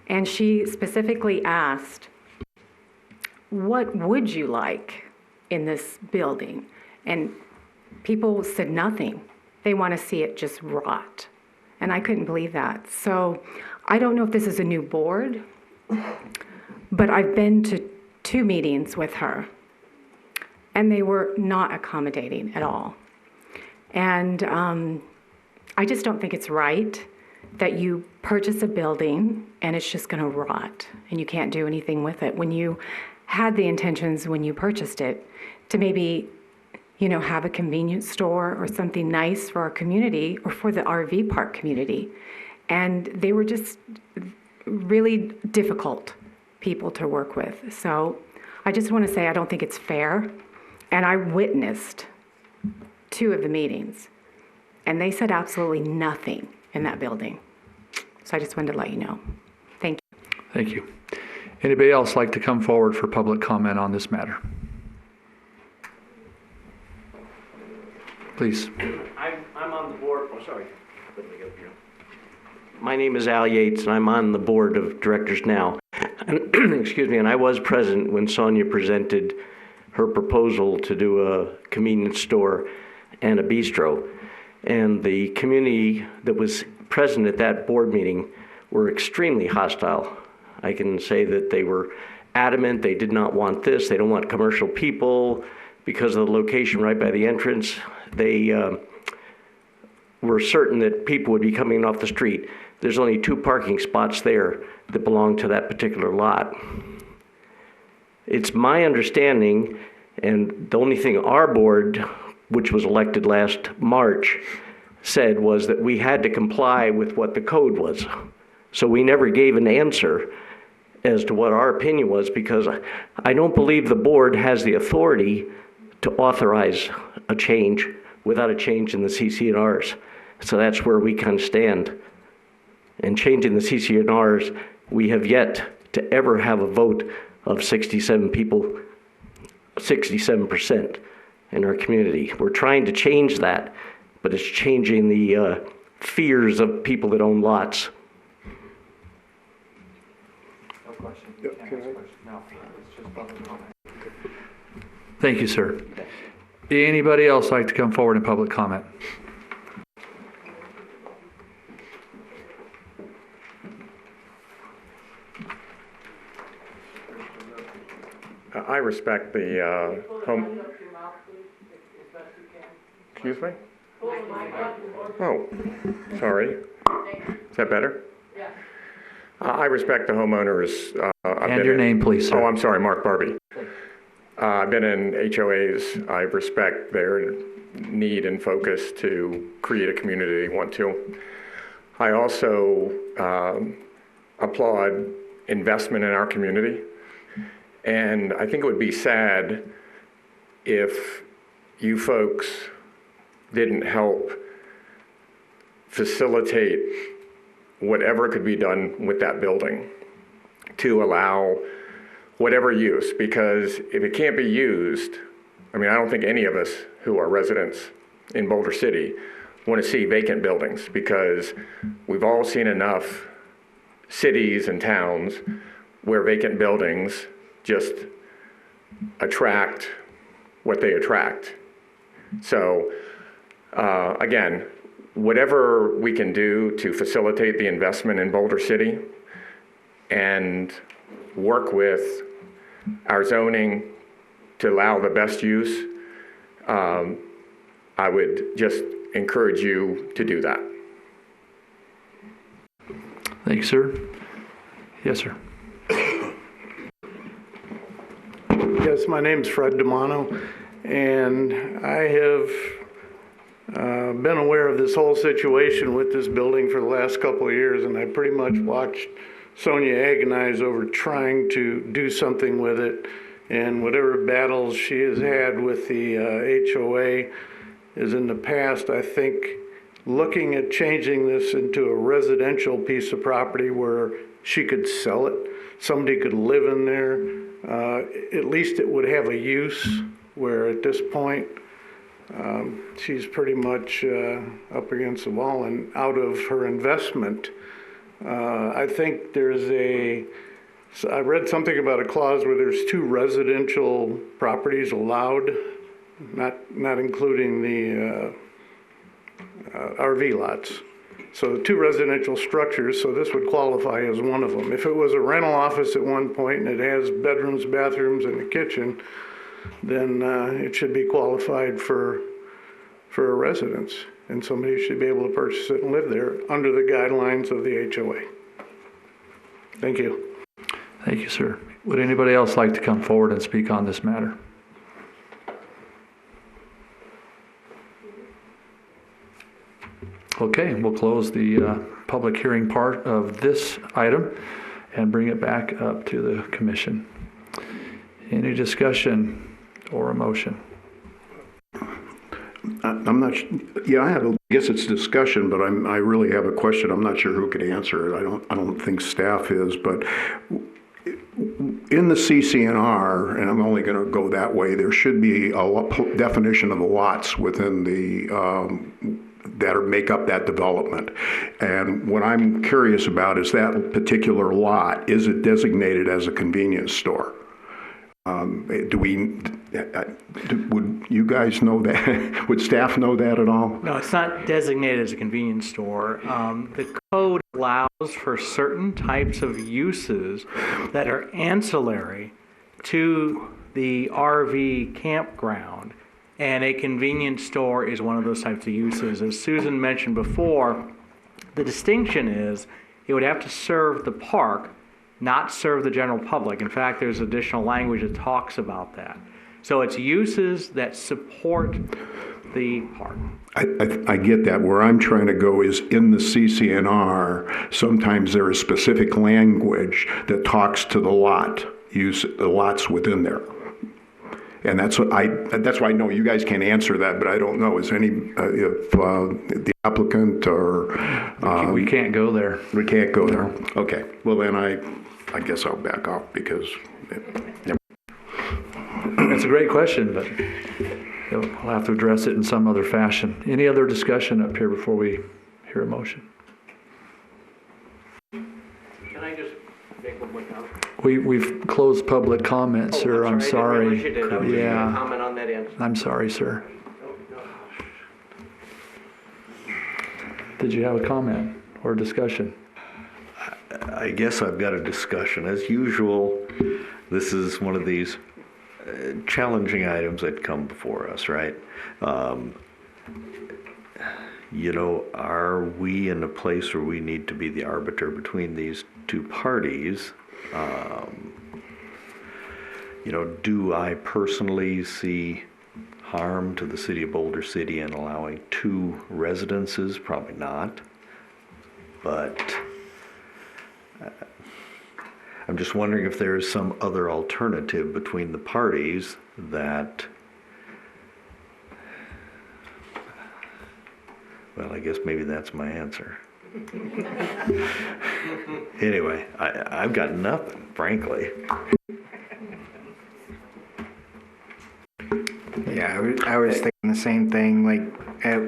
and she specifically asked, what would you like in this building? And people said nothing. They want to see it just rot. And I couldn't believe that. So I don't know if this is a new board, but I've been to 2 meetings with her, and they were not accommodating at all. And I just don't think it's right that you purchase a building and it's just going to rot and you can't do anything with it, when you had the intentions when you purchased it to maybe, you know, have a convenience store or something nice for our community or for the RV park community. And they were just really difficult people to work with. So I just want to say I don't think it's fair. And I witnessed 2 of the meetings, and they said absolutely nothing in that building. So I just wanted to let you know. Thank you. Thank you. Anybody else like to come forward for public comment on this matter? Please. I'm on the board. Oh, sorry. Let me get up here. My name is Al Yates, and I'm on the board of directors now. And, excuse me, and I was present when Sonia presented her proposal to do a convenience store and a bistro. And the community that was present at that board meeting were extremely hostile. I can say that they were adamant they did not want this. They don't want commercial people because of the location right by the entrance. They were certain that people would be coming off the street. There's only 2 parking spots there that belong to that particular lot. It's my understanding, and the only thing our board, which was elected last March, said was that we had to comply with what the code was. So we never gave an answer as to what our opinion was, because I don't believe the board has the authority to authorize a change without a change in the CC&Rs. So that's where we kind of stand. And changing the CC&Rs, we have yet to ever have a vote of 67 people, 67% in our community. We're trying to change that, but it's changing the fears of people that own lots. No question. No, it's just public comment. Thank you, sir. Anybody else like to come forward in public comment? I respect the home. Excuse me? Oh, sorry. Is that better? Yeah. I respect the homeowners. And your name, please, sir. Oh, I'm sorry, Mark Barbie. I've been in HOAs. I respect their need and focus to create a community they want to. I also applaud investment in our community. And I think it would be sad if you folks didn't help facilitate whatever could be done with that building to allow whatever use, because if it can't be used, I mean, I don't think any of us who are residents in Boulder City want to see vacant buildings, because we've all seen enough cities and towns where vacant buildings just attract what they attract. So again, whatever we can do to facilitate the investment in Boulder City and work with our zoning to allow the best use, I would just encourage you to do that. Thank you, sir. Yes, sir. Yes, my name's Fred Demano, and I have been aware of this whole situation with this building for the last couple of years, and I pretty much watched Sonia agonize over trying to do something with it, and whatever battles she has had with the HOA is in the past. I think looking at changing this into a residential piece of property where she could sell it, somebody could live in there, at least it would have a use, where at this point she's pretty much up against the wall and out of her investment. I think I read something about a clause where there's 2 residential properties allowed, not including the RV lots. So 2 residential structures, so this would qualify as one of them. If it was a rental office at one point and it has bedrooms, bathrooms, and a kitchen, then it should be qualified for a residence, and somebody should be able to purchase it and live there under the guidelines of the HOA. Thank you. Thank you, sir. Would anybody else like to come forward and speak on this matter? Okay, we'll close the public hearing part of this item and bring it back up to the commission. Any discussion or a motion? I'm not, yeah, I guess it's discussion, but I really have a question. I'm not sure who could answer it. I don't think staff is, but in the CCNR, and I'm only going to go that way, there should be a definition of the lots within the that make up that development. And what I'm curious about is that particular lot, is it designated as a convenience store? Would you guys know that? Would staff know that at all? No, it's not designated as a convenience store. The code allows for certain types of uses that are ancillary to the RV campground, and a convenience store is one of those types of uses. As Susan mentioned before, the distinction is it would have to serve the park, not serve the general public. In fact, there's additional language that talks about that. So it's uses that support the park. I get that. Where I'm trying to go is in the CCNR, sometimes there is specific language that talks to the lots within there. And that's why I know you guys can't answer that, but I don't know. Is any, if the applicant or... we can't go there. We can't go there. Okay. Well, then I guess I'll back off because... That's a great question, but we'll have to address it in some other fashion. Any other discussion up here before we hear a motion? Can I just make one more comment? We've closed public comment, sir. I'm sorry. I didn't realize you did. I was just Yeah. going to comment on that end. I'm sorry, sir. Did you have a comment or a discussion? I guess I've got a discussion. As usual, this is one of these challenging items that come before us, right? Are we in a place where we need to be the arbiter between these two parties? Do I personally see harm to the city of Boulder City in allowing 2 residences? Probably not. but I'm just wondering if there is some other alternative between the parties that, well, I guess maybe that's my answer. Anyway, I've got nothing, frankly. Yeah, I was thinking the same thing. Like, at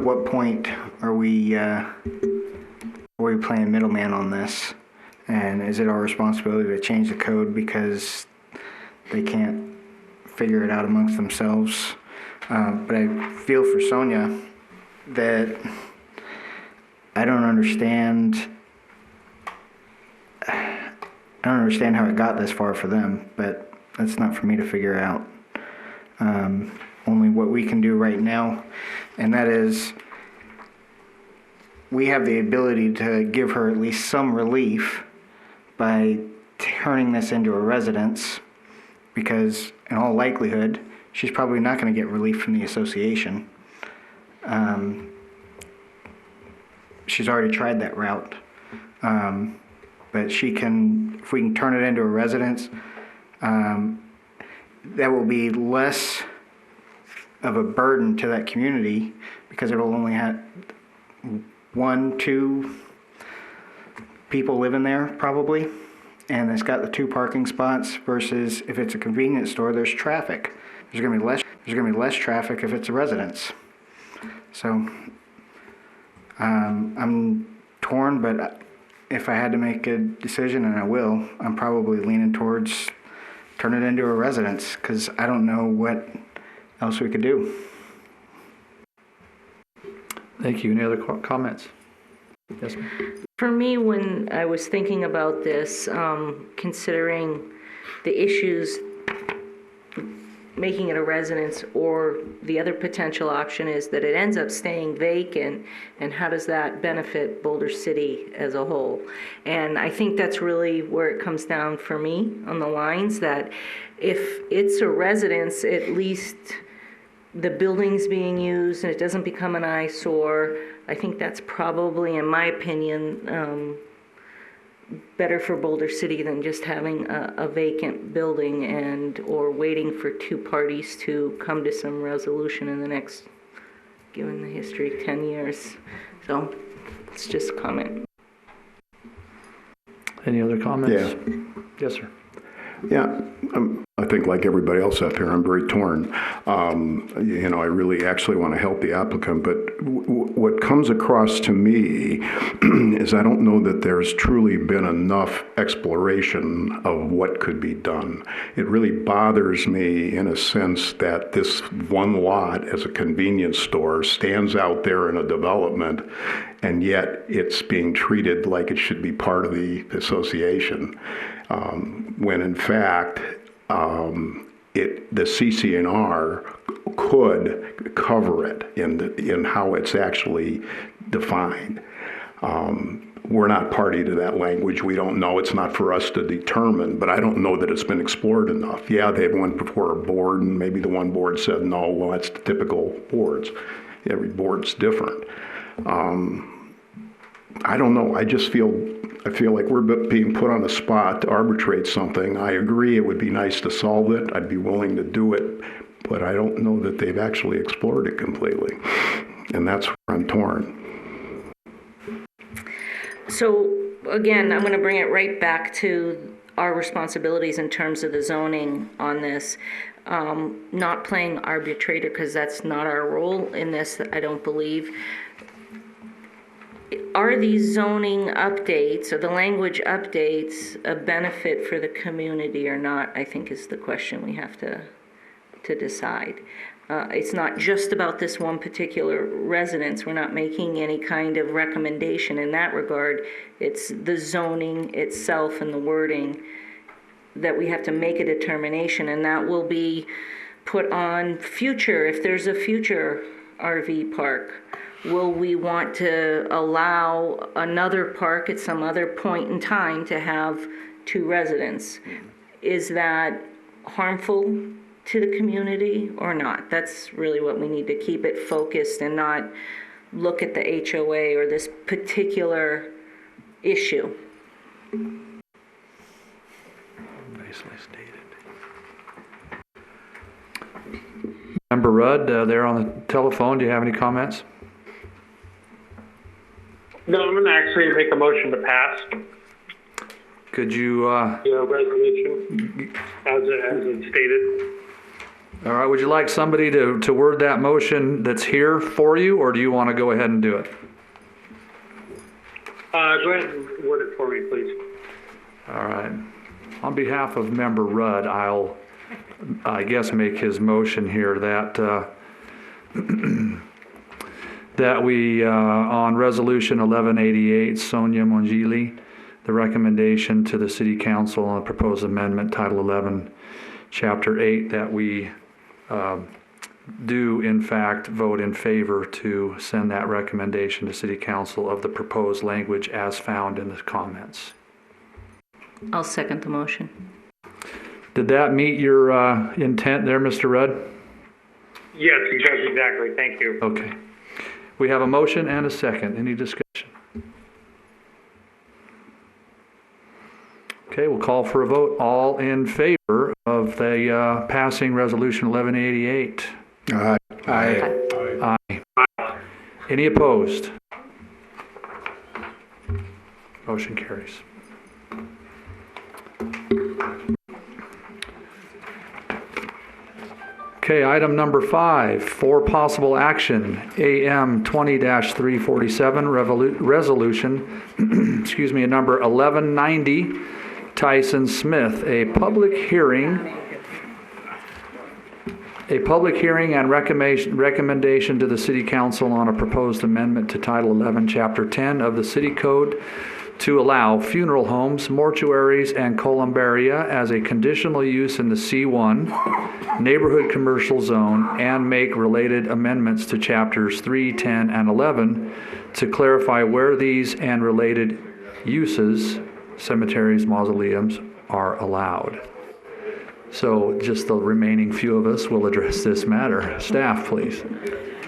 what point are we playing middleman on this? And is it our responsibility to change the code because they can't figure it out amongst themselves? But I feel for Sonia that I don't understand how it got this far for them, but that's not for me to figure out. Only what we can do right now, and that is we have the ability to give her at least some relief by turning this into a residence, because in all likelihood, she's probably not going to get relief from the association. She's already tried that route. But if we can turn it into a residence, that will be less of a burden to that community, because it will only have 1-2 people living there probably, and it's got the 2 parking spots, versus if it's a convenience store, there's traffic. There's going to be less traffic if it's a residence. So I'm torn, but if I had to make a decision, and I will, I'm probably leaning towards turn it into a residence, because I don't know what else we could do. Thank you. Any other comments? Yes, ma'am. For me, when I was thinking about this, considering the issues, making it a residence, or the other potential option is that it ends up staying vacant, and how does that benefit Boulder City as a whole? And I think that's really where it comes down for me, on the lines that if it's a residence, at least the building's being used and it doesn't become an eyesore. I think that's probably, in my opinion, better for Boulder City than just having a vacant building or waiting for 2 parties to come to some resolution in the next, given the history, 10 years. So it's just a comment. Any other comments? Yeah. Yes, sir. Yeah, I think like everybody else out here, I'm very torn. I really actually want to help the applicant, but what comes across to me is I don't know that there's truly been enough exploration of what could be done. It really bothers me in a sense that this one lot as a convenience store stands out there in a development, and yet it's being treated like it should be part of the association. When in fact, the CC&R could cover it in how it's actually defined. We're not party to that language. We don't know. It's not for us to determine, but I don't know that it's been explored enough. Yeah, they went before a board, and maybe the one board said, no, well, that's the typical boards. Every board's different. I don't know. I feel like we're being put on the spot to arbitrate something. I agree it would be nice to solve it. I'd be willing to do it, but I don't know that they've actually explored it completely. And that's where I'm torn. So again, I'm going to bring it right back to our responsibilities in terms of the zoning on this. Not playing arbitrator, because that's not our role in this, I don't believe. Are these zoning updates or the language updates a benefit for the community or not, I think is the question we have to decide. It's not just about this one particular residence. We're not making any kind of recommendation in that regard. It's the zoning itself and the wording that we have to make a determination, and that will be put on future, if there's a future RV park. Will we want to allow another park at some other point in time to have 2 residents? Is that harmful to the community or not? That's really what we need to keep it focused and not look at the HOA or this particular issue. Nicely stated. Member Rudd, there on the telephone, do you have any comments? No, I'm going to actually make a motion to pass Could you, the resolution as it's stated. all right, would you like somebody to word that motion that's here for you, or do you want to go ahead and do it? Go ahead and word it for me, please. All right. On behalf of Member Rudd, I'll, I guess, make his motion here that, that we, on Resolution 1188, Sonia Mongili, the recommendation to the City Council on the proposed amendment, Title 11, Chapter 8, that we do, in fact, vote in favor to send that recommendation to City Council of the proposed language as found in the comments. I'll second the motion. Did that meet your intent there, Mr. Rudd? Yes, exactly. Thank you. Okay. We have a motion and a second. Any discussion? Okay, we'll call for a vote. All in favor of the passing Resolution 1188? Aye. Aye. Any opposed? Motion carries. Okay, item number 5, for possible action, AM 20-347 resolution, excuse me, number 1190, Tyson Smith, a public hearing and recommendation to the City Council on a proposed amendment to Title 11, Chapter 10 of the City Code to allow funeral homes, mortuaries, and columbaria as a conditional use in the C1 neighborhood commercial zone and make related amendments to Chapters 3, 10, and 11 to clarify where these and related uses, cemeteries, mausoleums, are allowed. So just the remaining few of us will address this matter. Staff, please.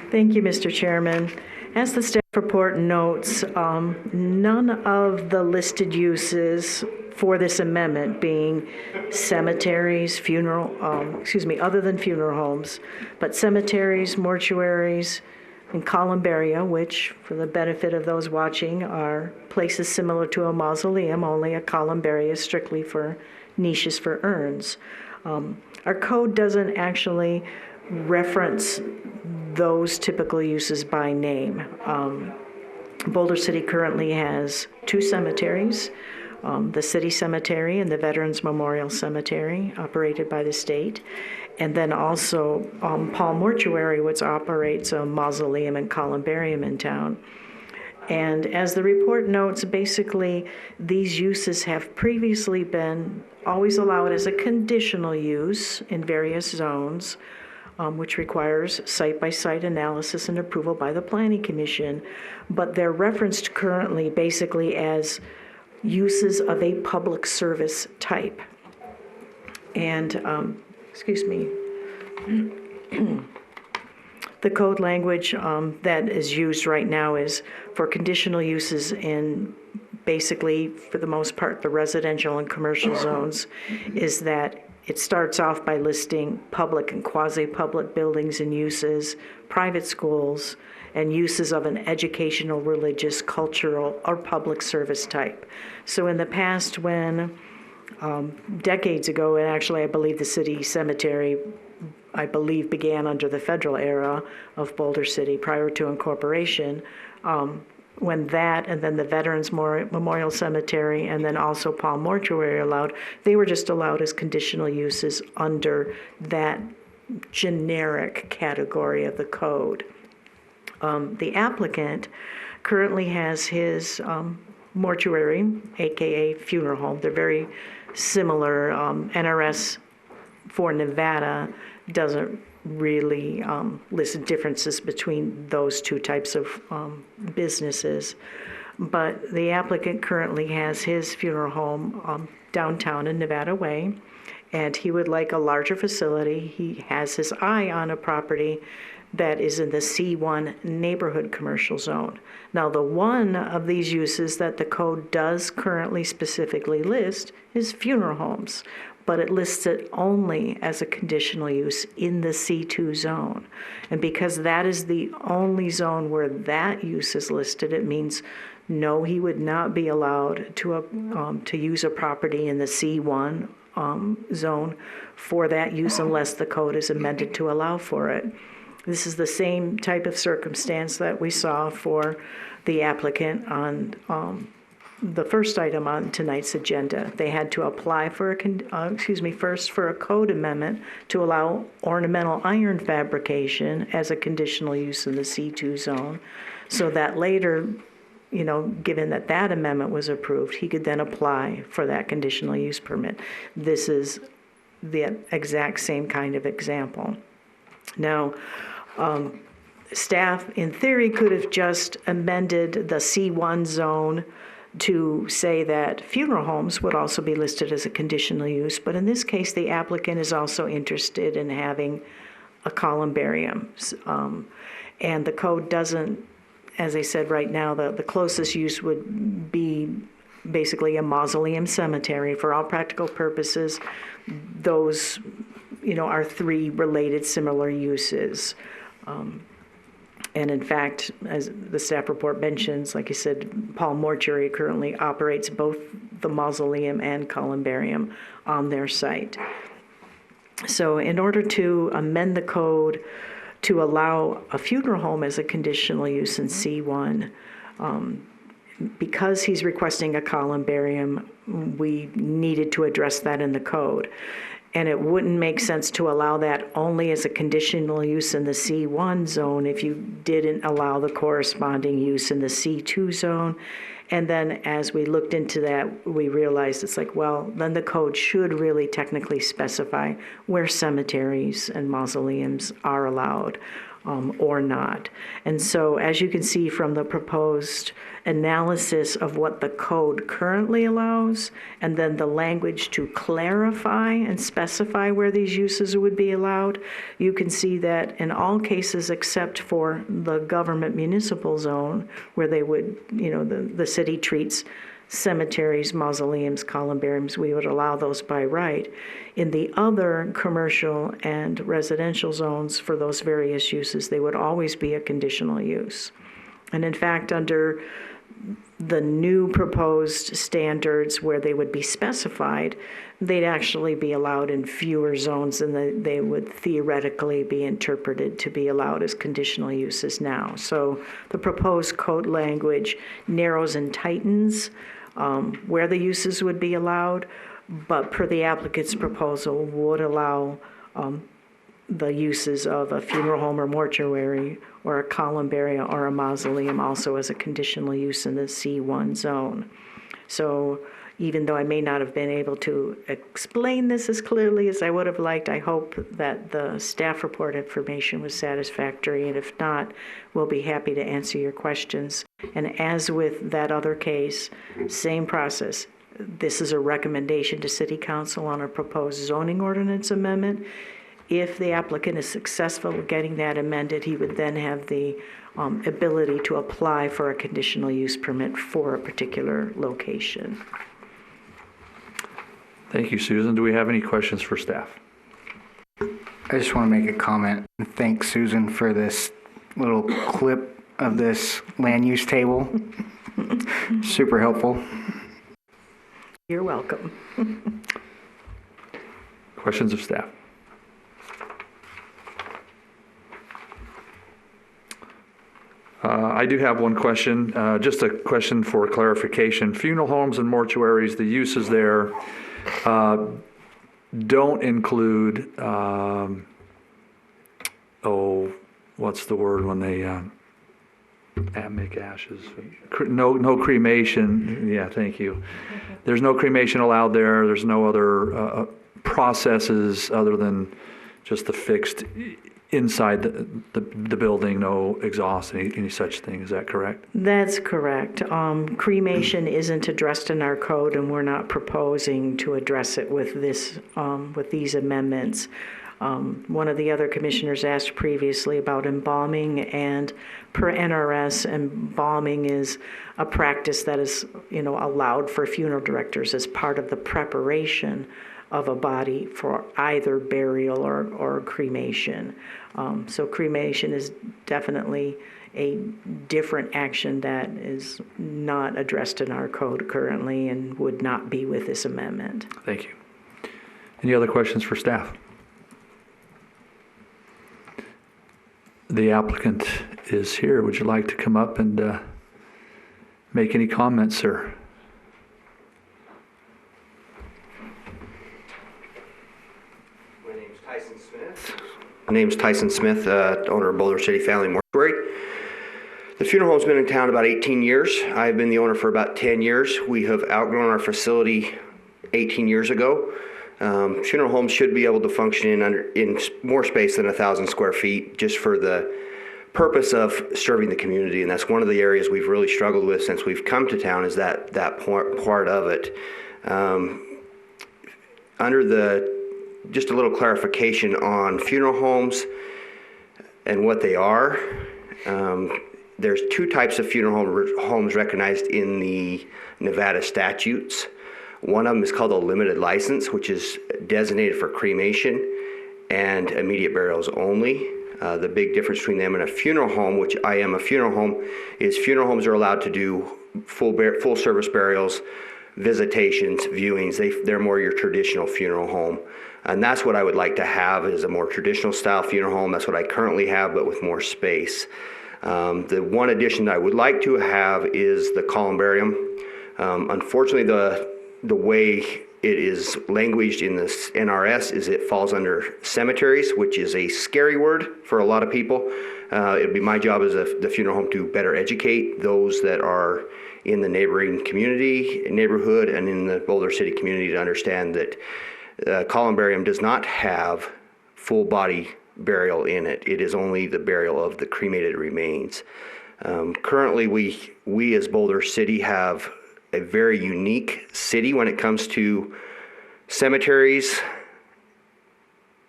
Thank you, Mr. Chairman. As the staff report notes, none of the listed uses for this amendment being cemeteries, other than funeral homes, but cemeteries, mortuaries, and columbaria, which, for the benefit of those watching, are places similar to a mausoleum, only a columbaria is strictly for niches for urns. Our code doesn't actually reference those typical uses by name. Boulder City currently has 2 cemeteries, the City Cemetery and the Veterans Memorial Cemetery, operated by the state, and then also Paul Mortuary, which operates a mausoleum and columbarium in town. And as the report notes, basically, these uses have previously been always allowed as a conditional use in various zones, which requires site-by-site analysis and approval by the Planning Commission, but they're referenced currently basically as uses of a public service type. And, the code language that is used right now is for conditional uses in basically, for the most part, the residential and commercial zones, is that it starts off by listing public and quasi-public buildings and uses, private schools, and uses of an educational, religious, cultural, or public service type. So in the past, when decades ago, and actually I believe the city cemetery, began under the federal era of Boulder City prior to incorporation, when that and then the Veterans Memorial Cemetery and then also Paul Mortuary allowed, they were just allowed as conditional uses under that generic category of the code. The applicant currently has his mortuary, aka funeral home. They're very similar. NRS for Nevada doesn't really list differences between those two types of businesses. But the applicant currently has his funeral home downtown in Nevada Way, and he would like a larger facility. He has his eye on a property that is in the C1 neighborhood commercial zone. Now, the one of these uses that the code does currently specifically list is funeral homes, but it lists it only as a conditional use in the C2 zone. And because that is the only zone where that use is listed, it means no, he would not be allowed to use a property in the C1 zone for that use unless the code is amended to allow for it. This is the same type of circumstance that we saw for the applicant on the first item on tonight's agenda. They had to apply for first for a code amendment to allow ornamental iron fabrication as a conditional use in the C2 zone, so that later, given that that amendment was approved, he could then apply for that conditional use permit. This is the exact same kind of example. Now, staff, in theory, could have just amended the C1 zone to say that funeral homes would also be listed as a conditional use, but in this case, the applicant is also interested in having a columbarium. And the code doesn't, as I said right now, the closest use would be basically a mausoleum cemetery. For all practical purposes, those, are three related similar uses. And in fact, as the staff report mentions, like I said, Paul Mortuary currently operates both the mausoleum and columbarium on their site. So in order to amend the code to allow a funeral home as a conditional use in C1, because he's requesting a columbarium, we needed to address that in the code. And it wouldn't make sense to allow that only as a conditional use in the C1 zone if you didn't allow the corresponding use in the C2 zone. And then as we looked into that, we realized it's like, well, then the code should really technically specify where cemeteries and mausoleums are allowed or not. And so as you can see from the proposed analysis of what the code currently allows, and then the language to clarify and specify where these uses would be allowed, you can see that in all cases except for the government municipal zone, where they would, the city treats cemeteries, mausoleums, columbariums, we would allow those by right. In the other commercial and residential zones for those various uses, they would always be a conditional use. And in fact, under the new proposed standards where they would be specified, they'd actually be allowed in fewer zones than they would theoretically be interpreted to be allowed as conditional uses now. So the proposed code language narrows and tightens where the uses would be allowed, but per the applicant's proposal would allow the uses of a funeral home or mortuary or a columbarium or a mausoleum also as a conditional use in the C1 zone. So even though I may not have been able to explain this as clearly as I would have liked, I hope that the staff report information was satisfactory, and if not, we'll be happy to answer your questions. And as with that other case, same process. This is a recommendation to City Council on a proposed zoning ordinance amendment. If the applicant is successful in getting that amended, he would then have the ability to apply for a conditional use permit for a particular location. Thank you, Susan. Do we have any questions for staff? I just want to make a comment and thank Susan for this little clip of this land use table. Super helpful. You're welcome. Questions of staff? I do have one question, just a question for clarification. Funeral homes and mortuaries, the uses there don't include, what's the word when they make ashes? No cremation. Yeah, thank you. There's no cremation allowed there. There's no other processes other than just the fixed inside the building, no exhaust, any such thing. Is that correct? That's correct. Cremation isn't addressed in our code, and we're not proposing to address it with this with these amendments. One of the other commissioners asked previously about embalming, and per NRS, embalming is a practice that is, allowed for funeral directors as part of the preparation of a body for either burial or cremation. So cremation is definitely a different action that is not addressed in our code currently and would not be with this amendment. Thank you. Any other questions for staff? The applicant is here. Would you like to come up and make any comments, sir? My name's Tyson Smith, owner of Boulder City Family Mortuary. The funeral home's been in town about 18 years. I've been the owner for about 10 years. We have outgrown our facility 18 years ago. Funeral homes should be able to function in more space than 1,000 square feet, just for the purpose of serving the community, and that's one of the areas we've really struggled with since we've come to town, is that part of it. Just a little clarification on funeral homes and what they are. There's two types of funeral homes recognized in the Nevada statutes. One of them is called a limited license, which is designated for cremation and immediate burials only. The big difference between them and a funeral home, which I am a funeral home, is funeral homes are allowed to do full service burials, visitations, viewings. They're more your traditional funeral home. And that's what I would like to have, is a more traditional style funeral home. That's what I currently have, but with more space. The one addition that I would like to have is the columbarium. Unfortunately, the way it is languaged in this NRS is it falls under cemeteries, which is a scary word for a lot of people. It'd be my job as the funeral home to better educate those that are in the neighboring neighborhood and in the Boulder City community to understand that columbarium does not have full body burial in it. It is only the burial of the cremated remains. Currently, we as Boulder City have a very unique city when it comes to cemeteries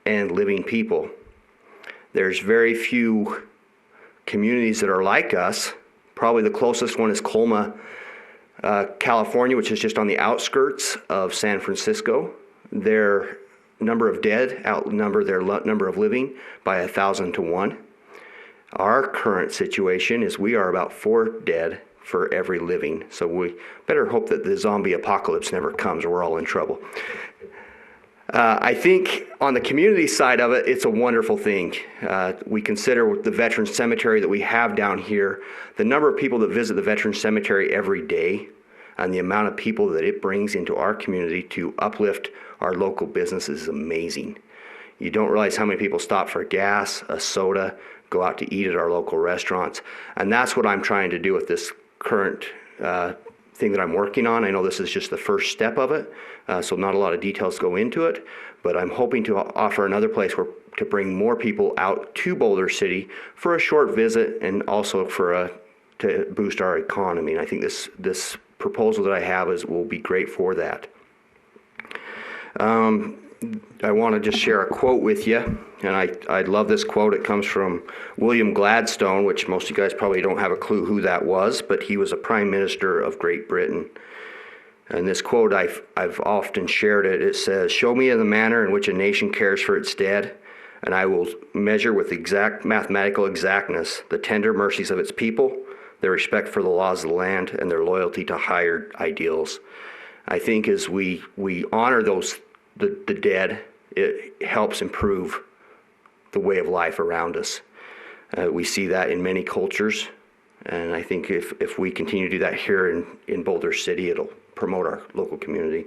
and living people. There's very few communities that are like us. Probably the closest one is Colma, California, which is just on the outskirts of San Francisco. Their number of dead outnumber their number of living by 1,000 to 1. Our current situation is we are about 4 dead for every living. So we better hope that the zombie apocalypse never comes, or we're all in trouble. I think on the community side of it, it's a wonderful thing. We consider the Veterans Cemetery that we have down here, the number of people that visit the Veterans Cemetery every day, and the amount of people that it brings into our community to uplift our local businesses is amazing. You don't realize how many people stop for gas, a soda, go out to eat at our local restaurants. And that's what I'm trying to do with this current thing that I'm working on. I know this is just the first step of it, so not a lot of details go into it, but I'm hoping to offer another place to bring more people out to Boulder City for a short visit, and also to boost our economy. And I think this proposal that I have will be great for that. I want to just share a quote with you, and I love this quote. It comes from William Gladstone, which most of you guys probably don't have a clue who that was, but he was a Prime Minister of Great Britain. And this quote, I've often shared it. It says, "Show me the manner in which a nation cares for its dead, and I will measure with exact mathematical exactness the tender mercies of its people, their respect for the laws of the land, and their loyalty to higher ideals." I think as we honor the dead, it helps improve the way of life around us. We see that in many cultures, and I think if we continue to do that here in Boulder City, it'll promote our local community.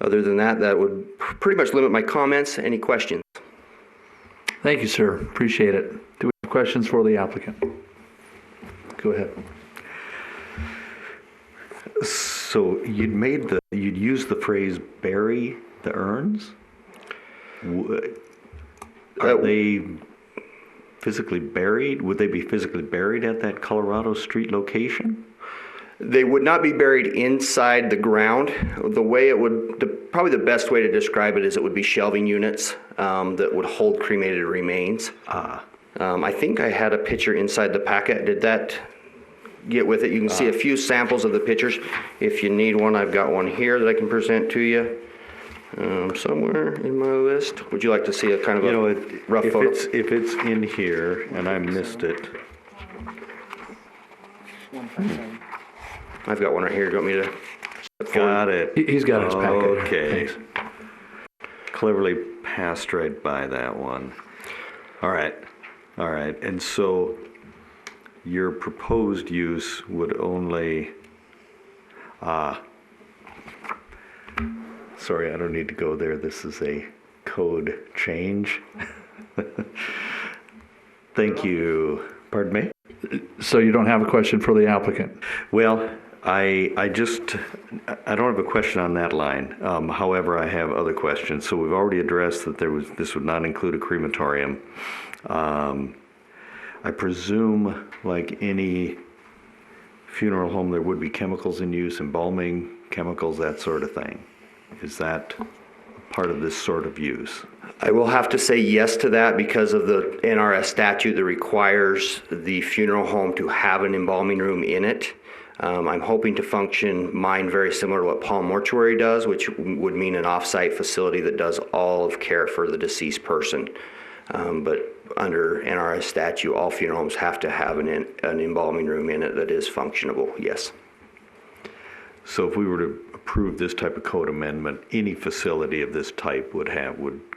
Other than that would pretty much limit my comments. Any questions? Thank you, sir. Appreciate it. Do we have questions for the applicant? Go ahead. So you'd used the phrase "bury the urns." Are they physically buried? Would they be physically buried at that Colorado Street location? They would not be buried inside the ground. The way it would probably the best way to describe it is it would be shelving units that would hold cremated remains. I think I had a picture inside the packet. Did that get with it? You can see a few samples of the pictures. If you need one, I've got one here that I can present to you. Somewhere in my list. Would you like to see a kind of a rough photo? If it's in here and I missed it. I've got one right here. Do you want me to? Got it. He's got his packet. Okay. Thanks. Cleverly passed right by that one. All right. And so your proposed use would only, sorry, I don't need to go there. This is a code change. Thank you. Pardon me? So you don't have a question for the applicant? Well, I don't have a question on that line. However, I have other questions. So we've already addressed that this would not include a crematorium. I presume, like any funeral home, there would be chemicals in use, embalming chemicals, that sort of thing. Is that part of this sort of use? I will have to say yes to that because of the NRS statute that requires the funeral home to have an embalming room in it. I'm hoping to function mine very similar to what Palm Mortuary does, which would mean an off-site facility that does all of care for the deceased person. But under NRS statute, all funeral homes have to have an embalming room in it that is functionable, yes. So if we were to approve this type of code amendment, any facility of this type would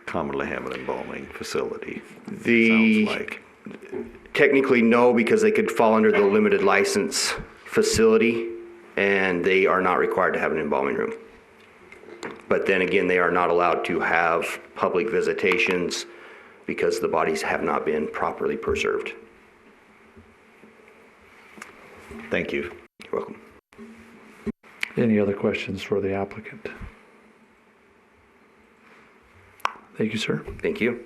commonly have an embalming facility, sounds like. Technically, no, because they could fall under the limited license facility, and they are not required to have an embalming room. But then again, they are not allowed to have public visitations because the bodies have not been properly preserved. Thank you. You're welcome. Any other questions for the applicant? Thank you, sir. Thank you.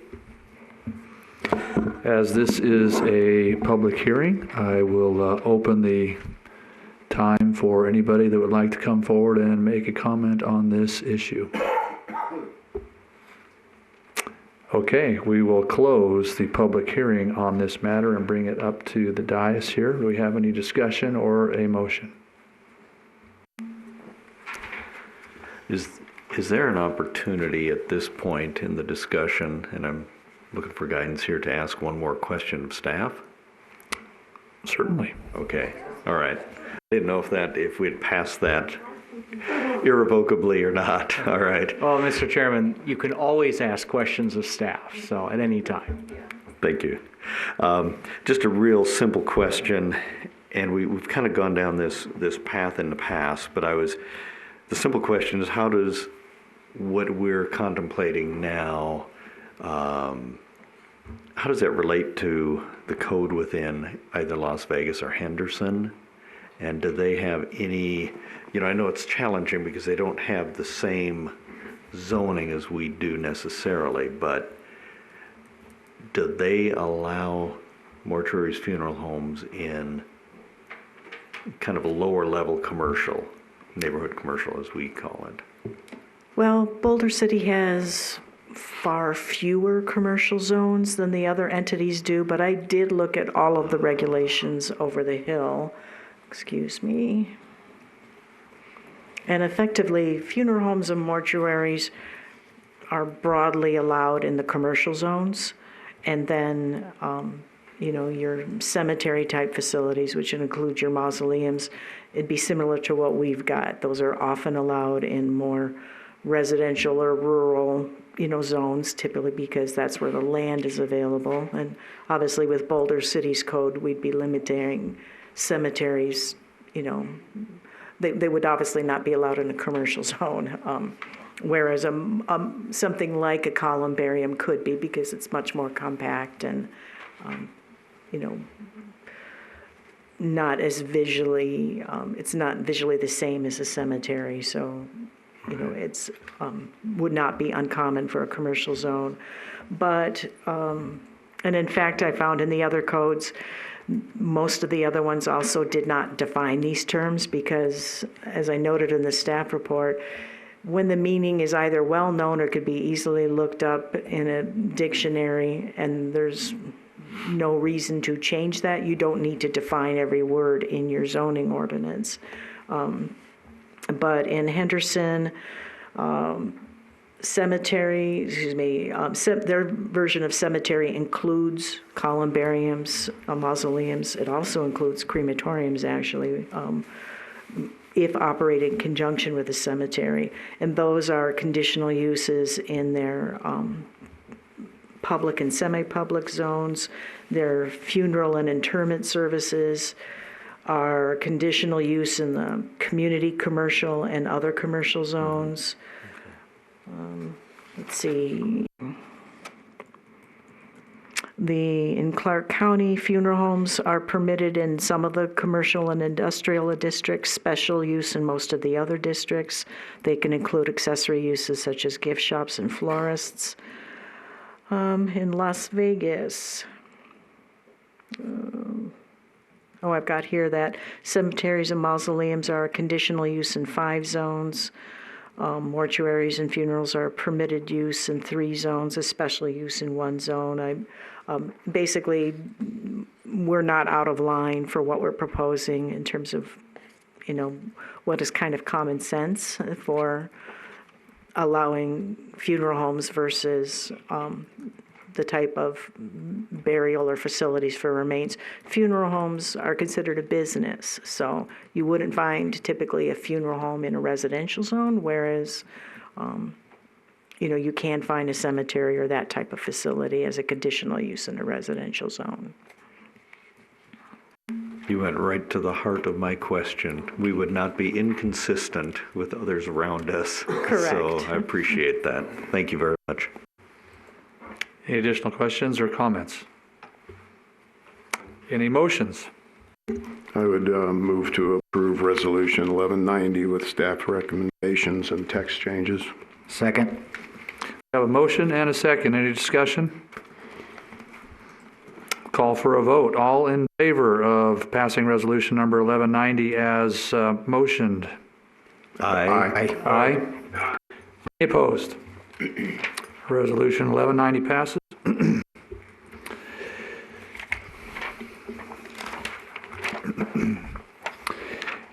As this is a public hearing, I will open the time for anybody that would like to come forward and make a comment on this issue. Okay, we will close the public hearing on this matter and bring it up to the dais here. Do we have any discussion or a motion? Is there an opportunity at this point in the discussion, and I'm looking for guidance here, to ask one more question of staff? Certainly. Okay, all right. I didn't know if we'd passed that irrevocably or not. All right. Well, Mr. Chairman, you can always ask questions of staff, so at any time. Thank you. Just a real simple question, and we've kind of gone down this path in the past, but the simple question is, how does what we're contemplating now, how does that relate to the code within either Las Vegas or Henderson? And do they have any, I know it's challenging because they don't have the same zoning as we do necessarily, but do they allow mortuaries, funeral homes in kind of a lower level commercial, neighborhood commercial as we call it? Well, Boulder City has far fewer commercial zones than the other entities do, but I did look at all of the regulations over the hill. Excuse me. And effectively, funeral homes and mortuaries are broadly allowed in the commercial zones. And then, your cemetery type facilities, which include your mausoleums, it'd be similar to what we've got. Those are often allowed in more residential or rural, zones, typically because that's where the land is available. And obviously with Boulder City's code, we'd be limiting cemeteries, they would obviously not be allowed in a commercial zone, whereas something like a columbarium could be because it's much more compact and, not as visually, it's not visually the same as a cemetery. So, it's would not be uncommon for a commercial zone. But, and in fact, I found in the other codes, most of the other ones also did not define these terms because, as I noted in the staff report, when the meaning is either well-known or could be easily looked up in a dictionary, and there's no reason to change that, you don't need to define every word in your zoning ordinance. But in Henderson, cemetery, their version of cemetery includes columbariums, mausoleums. It also includes crematoriums, actually, if operated in conjunction with a cemetery. And those are conditional uses in their public and semi-public zones. Their funeral and interment services are conditional use in the community, commercial, and other commercial zones. Let's see. In Clark County, funeral homes are permitted in some of the commercial and industrial districts, special use in most of the other districts. They can include accessory uses such as gift shops and florists. In Las Vegas, I've got here that cemeteries and mausoleums are conditional use in 5 zones. Mortuaries and funerals are permitted use in 3 zones, a special use in 1 zone. Basically, we're not out of line for what we're proposing in terms of, what is kind of common sense for allowing funeral homes versus the type of burial or facilities for remains. Funeral homes are considered a business, so you wouldn't find typically a funeral home in a residential zone, whereas you can find a cemetery or that type of facility as a conditional use in a residential zone. You went right to the heart of my question. We would not be inconsistent with others around us. Correct. So I appreciate that. Thank you very much. Any additional questions or comments? Any motions? I would move to approve Resolution 1190 with staff recommendations and text changes. Second. We have a motion and a second. Any discussion? Call for a vote. All in favor of passing resolution number 1190 as motioned? Aye. Aye. Any opposed? Resolution 1190 passes.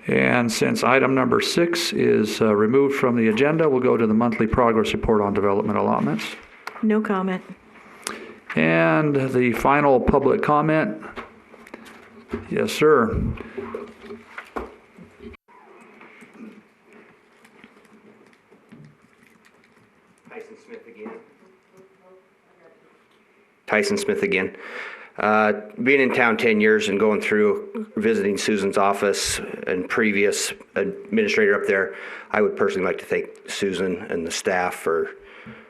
And since item number 6 is removed from the agenda, we'll go to the monthly progress report on development allotments. No comment. And the final public comment. Yes, sir. Tyson Smith again. Being in town 10 years and going through visiting Susan's office and previous administrator up there, I would personally like to thank Susan and the staff for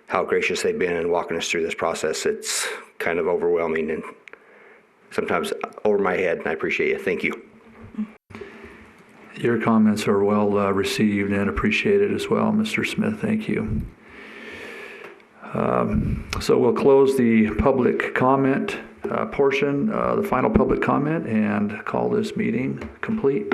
how gracious they've been in walking us through this process. It's kind of overwhelming and sometimes over my head, and I appreciate you. Thank you. Your comments are well received and appreciated as well, Mr. Smith. Thank you. So we'll close the public comment portion, the final public comment, and call this meeting complete.